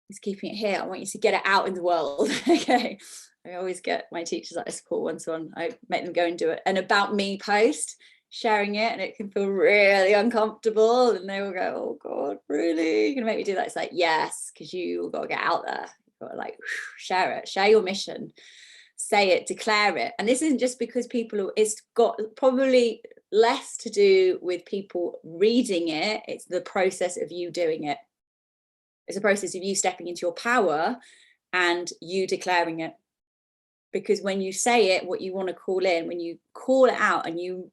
is keeping it here. I want you to get it out in the world. Okay. I always get my teachers at a support one-to-one. I make them go and do an about me post, sharing it, and it can feel really uncomfortable, and they will go, oh God, really? You're gonna make me do that? It's like, yes, because you got to get out there. You've got to like share it, share your mission, say it, declare it. And this isn't just because people, it's got probably less to do with people reading it. It's the process of you doing it. It's a process of you stepping into your power and you declaring it. Because when you say it, what you want to call in, when you call it out and you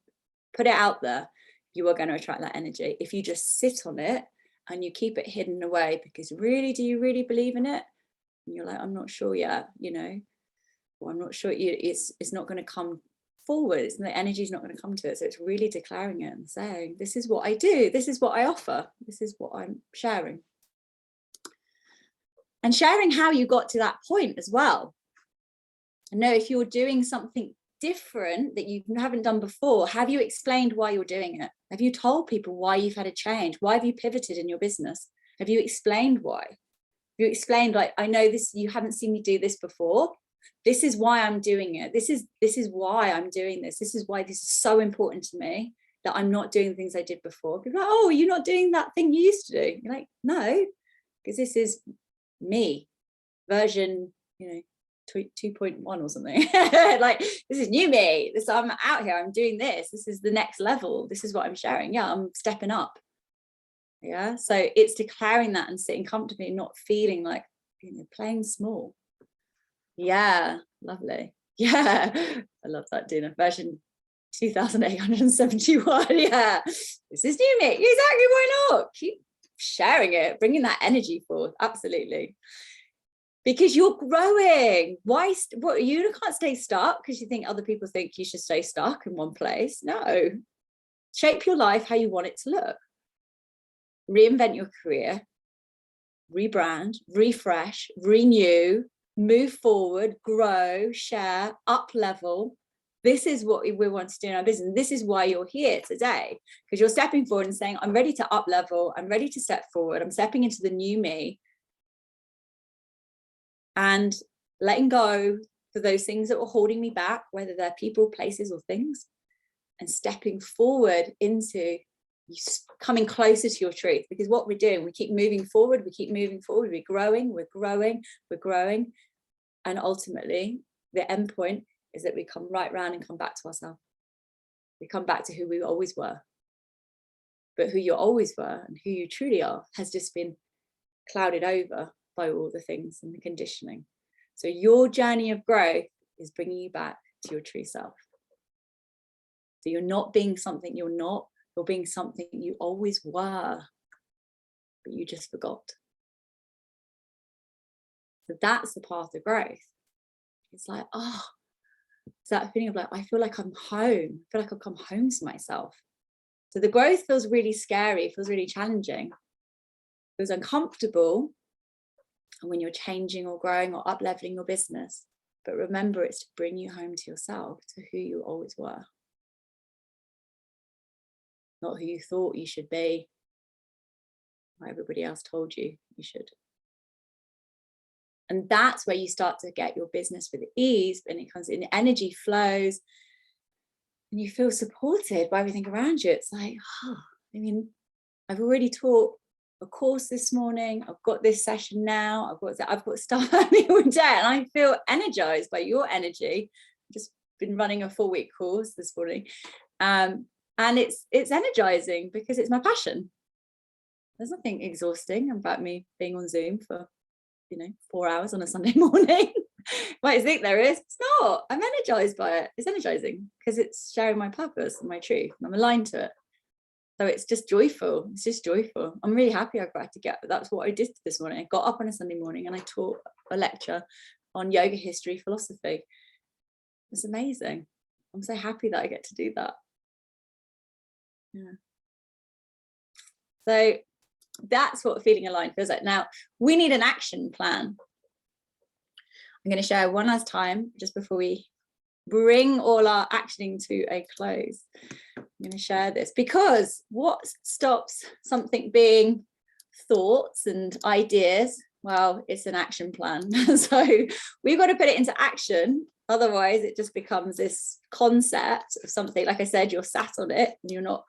put it out there, you are going to attract that energy. If you just sit on it and you keep it hidden away, because really, do you really believe in it? And you're like, I'm not sure yet, you know, or I'm not sure, it's not going to come forward. The energy is not going to come to it. So it's really declaring it and saying, this is what I do. This is what I offer. This is what I'm sharing. And sharing how you got to that point as well. And know if you're doing something different that you haven't done before, have you explained why you're doing it? Have you told people why you've had a change? Why have you pivoted in your business? Have you explained why? Have you explained, like, I know this, you haven't seen me do this before. This is why I'm doing it. This is why I'm doing this. This is why this is so important to me, that I'm not doing things I did before. People are like, oh, you're not doing that thing you used to do. You're like, no, because this is me, version, 2.1 or something. Like, this is new me. This, I'm out here, I'm doing this. This is the next level. This is what I'm sharing. Yeah, I'm stepping up. Yeah. So it's declaring that and sitting comfortably, not feeling like, playing small. Yeah. Lovely. Yeah. I love that, Dina. Version 2871. Yeah. This is new me. Exactly. Why not? Keep sharing it, bringing that energy forth. Absolutely. Because you're growing. Why? What? You can't stay stuck because you think other people think you should stay stuck in one place. No. Shape your life how you want it to look. Reinvent your career. Rebrand, refresh, renew, move forward, grow, share, up level. This is what we want to do in our business. This is why you're here today, because you're stepping forward and saying, I'm ready to up level. I'm ready to step forward. I'm stepping into the new me. And letting go for those things that were holding me back, whether they're people, places, or things, and stepping forward into coming closer to your truth. Because what we're doing, we keep moving forward, we're growing. And ultimately, the end point is that we come right round and come back to ourselves. We come back to who we always were. But who you always were and who you truly are has just been clouded over by all the things and the conditioning. So your journey of growth is bringing you back to your true self. So you're not being something you're not, you're being something you always were, but you just forgot. So that's the path of growth. It's like, oh, it's that feeling of like, I feel like I'm home. I feel like I've come home to myself. So the growth feels really scary, feels really challenging, feels uncomfortable. And when you're changing or growing or up-leveling your business, but remember, it's to bring you home to yourself, to who you always were. Not who you thought you should be, or everybody else told you you should. And that's where you start to get your business with ease, and it comes in, energy flows, and you feel supported by everything around you. It's like, I've already taught a course this morning, I've got this session now, I've got stuff happening all day, and I feel energized by your energy. I've just been running a 4-week course this morning, and it's energizing because it's my passion. There's nothing exhausting about me being on Zoom for 4 hours on a Sunday morning. Might think there is. It's not. I'm energized by it. It's energizing because it's sharing my purpose and my truth, and I'm aligned to it. So it's just joyful. It's just joyful. I'm really happy I got to get, that's what I did this morning. I got up on a Sunday morning and I taught a lecture on yoga history, philosophy. It's amazing. I'm so happy that I get to do that. Yeah. So that's what feeling aligned feels like. Now we need an action plan. I'm going to share one last time just before we bring all our actioning to a close. I'm going to share this because what stops something being thoughts and ideas? Well, it's an action plan. So we've got to put it into action. Otherwise, it just becomes this concept of something. Like I said, you're sat on it and you're not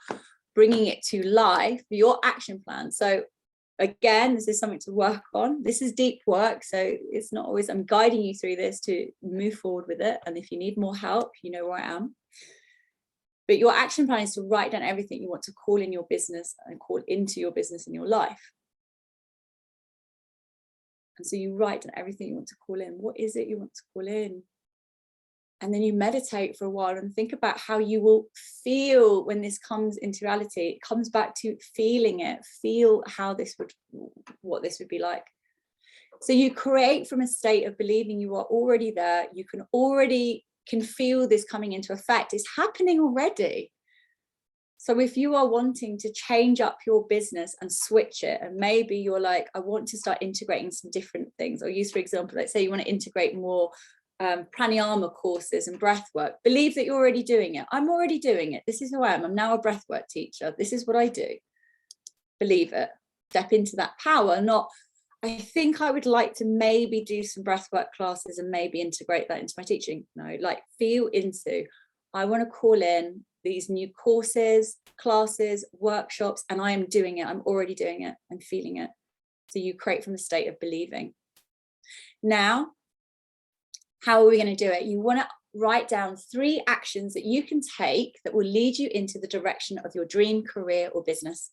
bringing it to life. Your action plan. So again, this is something to work on. This is deep work. So it's not always, I'm guiding you through this to move forward with it. And if you need more help, you know where I am. But your action plan is to write down everything you want to call in your business and call into your business in your life. And so you write down everything you want to call in. What is it you want to call in? And then you meditate for a while and think about how you will feel when this comes into reality. It comes back to feeling it. Feel how this would, what this would be like. So you create from a state of believing you are already there. You can feel this coming into effect. It's happening already. So if you are wanting to change up your business and switch it, and maybe you're like, I want to start integrating some different things. I'll use, for example, let's say you want to integrate more pranayama courses and breath work. Believe that you're already doing it. I'm already doing it. This is who I am. I'm now a breath work teacher. This is what I do. Believe it. Step into that power. Not, I think I would like to maybe do some breath work classes and maybe integrate that into my teaching. No, like feel into, I want to call in these new courses, classes, workshops, and I am doing it. I'm already doing it. I'm feeling it. So you create from the state of believing. Now, how are we going to do it? You want to write down 3 actions that you can take that will lead you into the direction of your dream career or business.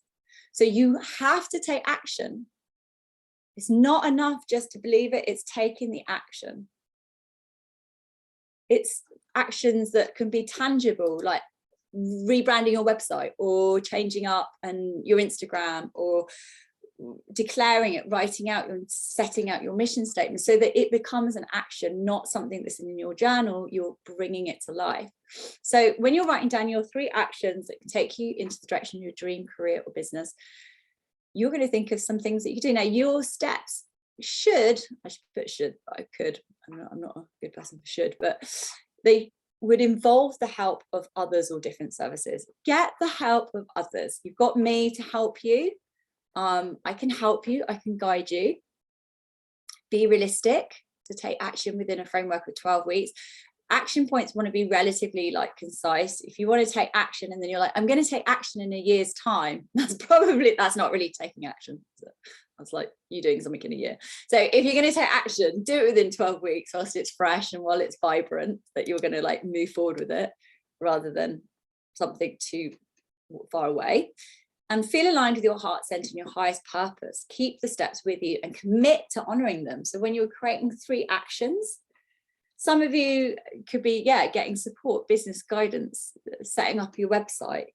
So you have to take action. It's not enough just to believe it. It's taking the action. It's actions that can be tangible, like rebranding your website or changing up and your Instagram or declaring it, writing out and setting out your mission statement so that it becomes an action, not something that's in your journal. You're bringing it to life. So when you're writing down your 3 actions that can take you into the direction of your dream career or business, you're going to think of some things that you do. Now, your steps I should put should, but I could. I'm not a good person for should, but they would involve the help of others or different services. Get the help of others. You've got me to help you. I can help you. I can guide you. Be realistic to take action within a framework of 12 weeks. Action points want to be relatively like concise. If you want to take action and then you're like, I'm going to take action in a year's time, that's not really taking action. That's like you doing something in a year. So if you're going to take action, do it within 12 weeks whilst it's fresh and while it's vibrant, that you're going to like move forward with it rather than something too far away. And feel aligned with your heart center and your highest purpose. Keep the steps with you and commit to honoring them. So when you're creating 3 actions, some of you could be, getting support, business guidance, setting up your website,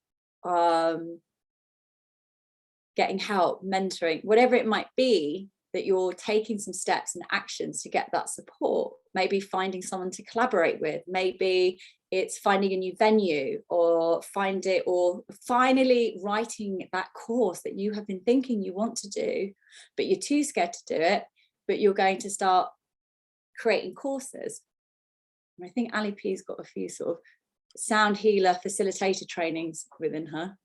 getting help, mentoring, whatever it might be, that you're taking some steps and actions to get that support. Maybe finding someone to collaborate with, maybe it's finding a new venue or finally writing that course that you have been thinking you want to do, but you're too scared to do it, but you're going to start creating courses. And I think Ali P's got a few sort of sound healer facilitator trainings within her.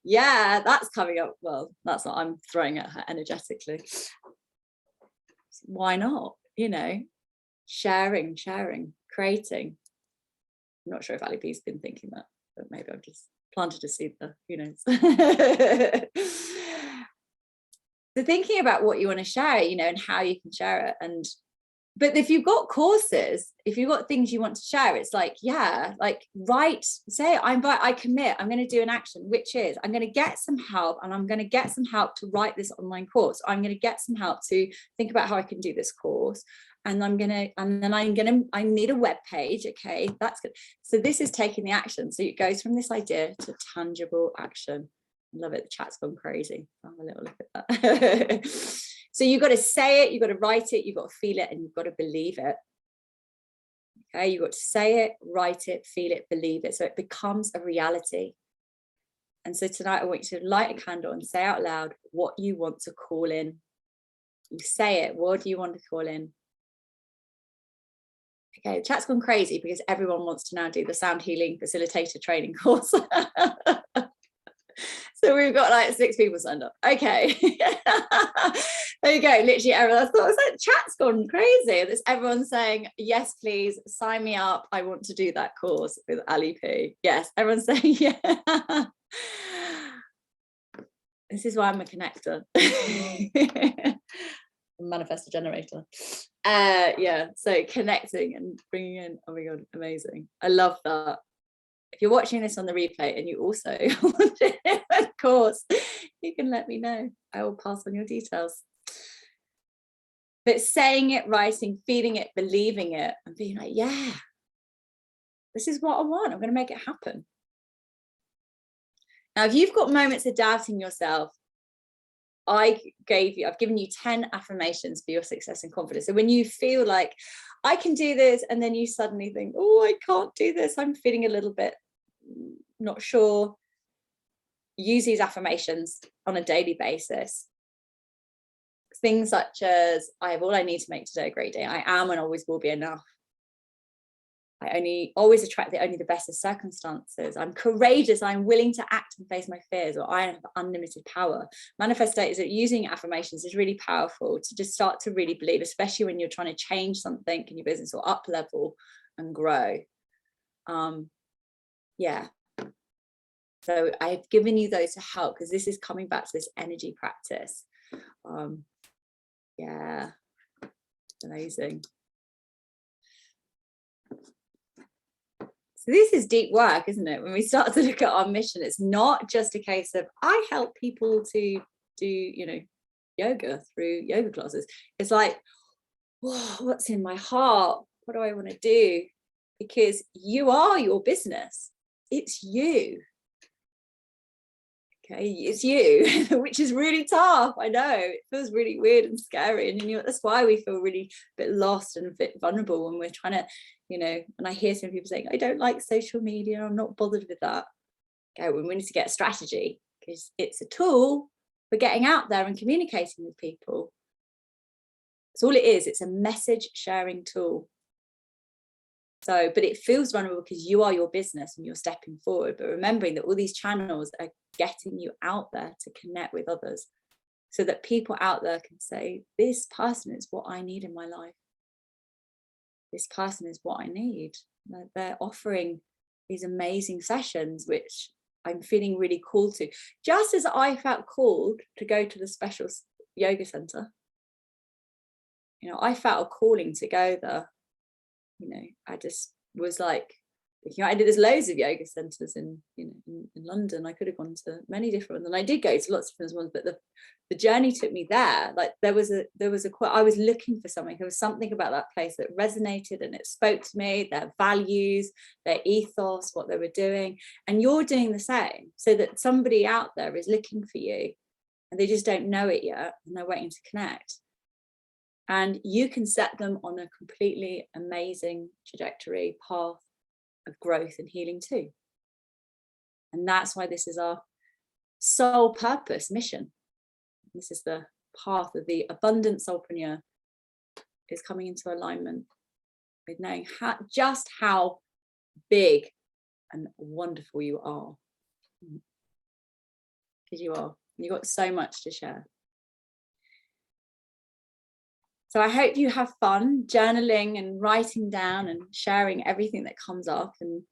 Yeah, that's coming up. Well, that's what I'm throwing at her energetically. Why not? Sharing, creating. I'm not sure if Ali P's been thinking that, but maybe I've just planted a seed there. Who knows? So thinking about what you want to share, and how you can share it. And But if you've got courses, if you've got things you want to share, it's like, yeah, like say, I commit, I'm going to do an action, which is I'm going to get some help, and I'm going to get some help to write this online course. I'm going to get some help to think about how I can do this course. And I need a web page. Okay, that's good. So this is taking the action. So it goes from this idea to tangible action. I love it. The chat's gone crazy. I'll have a little look at that. So you've got to say it, you've got to write it, you've got to feel it, and you've got to believe it. Okay, you've got to say it, write it, feel it, believe it, so it becomes a reality. And so tonight I want you to light a candle and say out loud what you want to call in. You say it. What do you want to call in? Okay, the chat's gone crazy because everyone wants to now do the sound healing facilitator training course. So we've got like 6 people signed up. Okay. There you go. Literally everyone. I thought that chat's gone crazy. There's everyone saying, yes, please sign me up. I want to do that course with Ali P. Yes, everyone's saying, yeah. This is why I'm a connector. Manifestor generator. Yeah, so connecting and bringing in, oh my God, amazing. I love that. If you're watching this on the replay and you also want to do a course, you can let me know. I will pass on your details. But saying it, writing, feeling it, believing it, and being like, yeah, this is what I want. I'm going to make it happen. Now, if you've got moments of doubting yourself, I've given you 10 affirmations for your success and confidence. So when you feel like I can do this, and then you suddenly think, oh, I can't do this, I'm feeling a little bit not sure, use these affirmations on a daily basis. Things such as, I have all I need to make today a great day. I am and always will be enough. I always attract only the best of circumstances. I'm courageous. I'm willing to act and face my fears, or I have unlimited power. Manifestation, that using affirmations is really powerful to just start to really believe, especially when you're trying to change something in your business or up level and grow. Yeah. So I've given you those to help, because this is coming back to this energy practice. Yeah, amazing. So this is deep work, isn't it? When we start to look at our mission, it's not just a case of I help people to do, yoga through yoga classes. It's like, whoa, what's in my heart? What do I want to do? Because you are your business. It's you. Okay, it's you, which is really tough. I know it feels really weird and scary, and that's why we feel really a bit lost and a bit vulnerable when we're trying to, and I hear some people saying, I don't like social media, I'm not bothered with that. Okay, well, we need to get a strategy, because it's a tool for getting out there and communicating with people. That's all it is. It's a message sharing tool. So, but it feels vulnerable because you are your business and you're stepping forward, but remembering that all these channels are getting you out there to connect with others, so that people out there can say, this person is what I need in my life. This person is what I need. They're offering these amazing sessions, which I'm feeling really called to. Just as I felt called to go to the special yoga center, I felt a calling to go there. I just was like, there's loads of yoga centers in London. I could have gone to many different ones, and I did go to lots of different ones, but the journey took me there. Like there was a I was looking for something. There was something about that place that resonated, and it spoke to me, their values, their ethos, what they were doing. And you're doing the same, so that somebody out there is looking for you and they just don't know it yet, and they're waiting to connect. And you can set them on a completely amazing trajectory, path of growth and healing too. And that's why this is our soul purpose mission. This is the path of the Abundant Soulpreneur, is coming into alignment with knowing just how big and wonderful you are. Because you are. You've got so much to share. So I hope you have fun journaling and writing down and sharing everything that comes up. And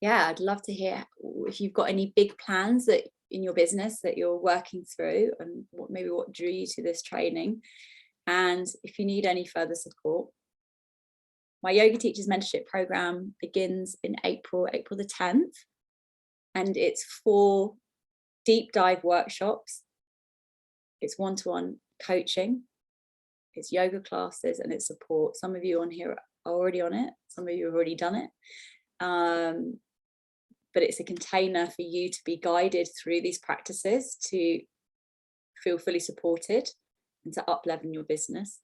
yeah, I'd love to hear if you've got any big plans that in your business that you're working through, and what drew you to this training. And if you need any further support, my Yoga Teachers Mentorship Program begins in April the 10th. And it's 4 deep dive workshops. It's one-to-one coaching. It's yoga classes and it's support. Some of you on here are already on it. Some of you have already done it. But it's a container for you to be guided through these practices to feel fully supported and to up-level your business.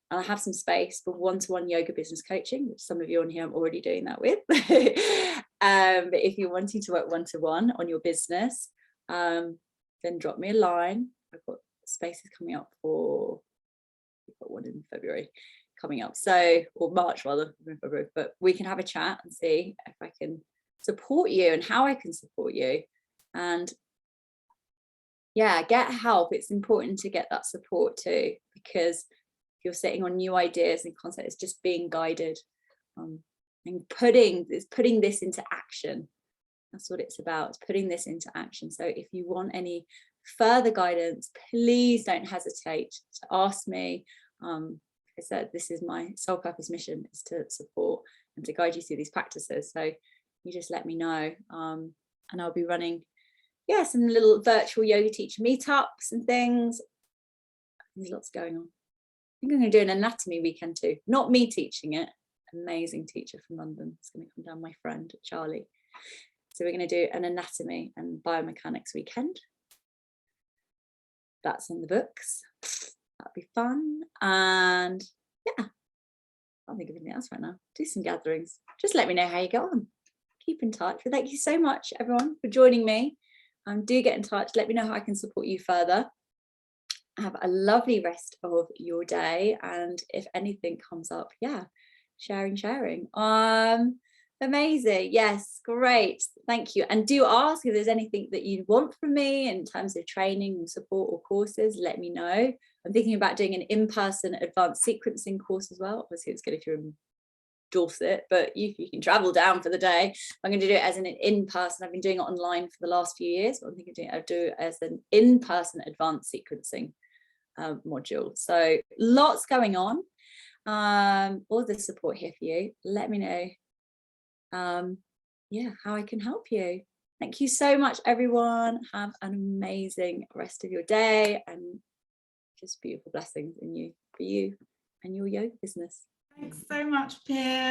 And I have some space for one-to-one yoga business coaching, which some of you on here I'm already doing that with. But if you're wanting to work one-to-one on your business, then drop me a line. I've got spaces coming up for, we've got one in February coming up, so, or March rather, February, but we can have a chat and see if I can support you and how I can support you. And yeah, get help. It's important to get that support too, because if you're sitting on new ideas and concepts, it's just being guided and putting this into action. That's what it's about. It's putting this into action. So if you want any further guidance, please don't hesitate to ask me. I said, this is my soul purpose mission, is to support and to guide you through these practices. So you just let me know, and I'll be running some little virtual yoga teacher meetups and things. There's lots going on. I think I'm going to do an anatomy weekend too. Not me teaching it. Amazing teacher from London. It's going to come down, my friend Charlie. So we're going to do an anatomy and biomechanics weekend. That's on the books. That'd be fun. And yeah, I can't think of anything else right now. Do some gatherings. Just let me know how you get on. Keep in touch. But thank you so much, everyone, for joining me. Do get in touch. Let me know how I can support you further. Have a lovely rest of your day. And if anything comes up, sharing. Amazing. Yes, great. Thank you. And do ask if there's anything that you want from me in terms of training, support, or courses. Let me know. I'm thinking about doing an in-person advanced sequencing course as well. Obviously, it's good if you're in Dorset, but you can travel down for the day. I'm going to do it as an in-person. I've been doing it online for the last few years, but I'm thinking I'll do it as an in-person advanced sequencing module. So lots going on. All the support here for you. Let me know how I can help you. Thank you so much, everyone. Have an amazing rest of your day, and just beautiful blessings for you and your yoga business. Thanks so much, Pia.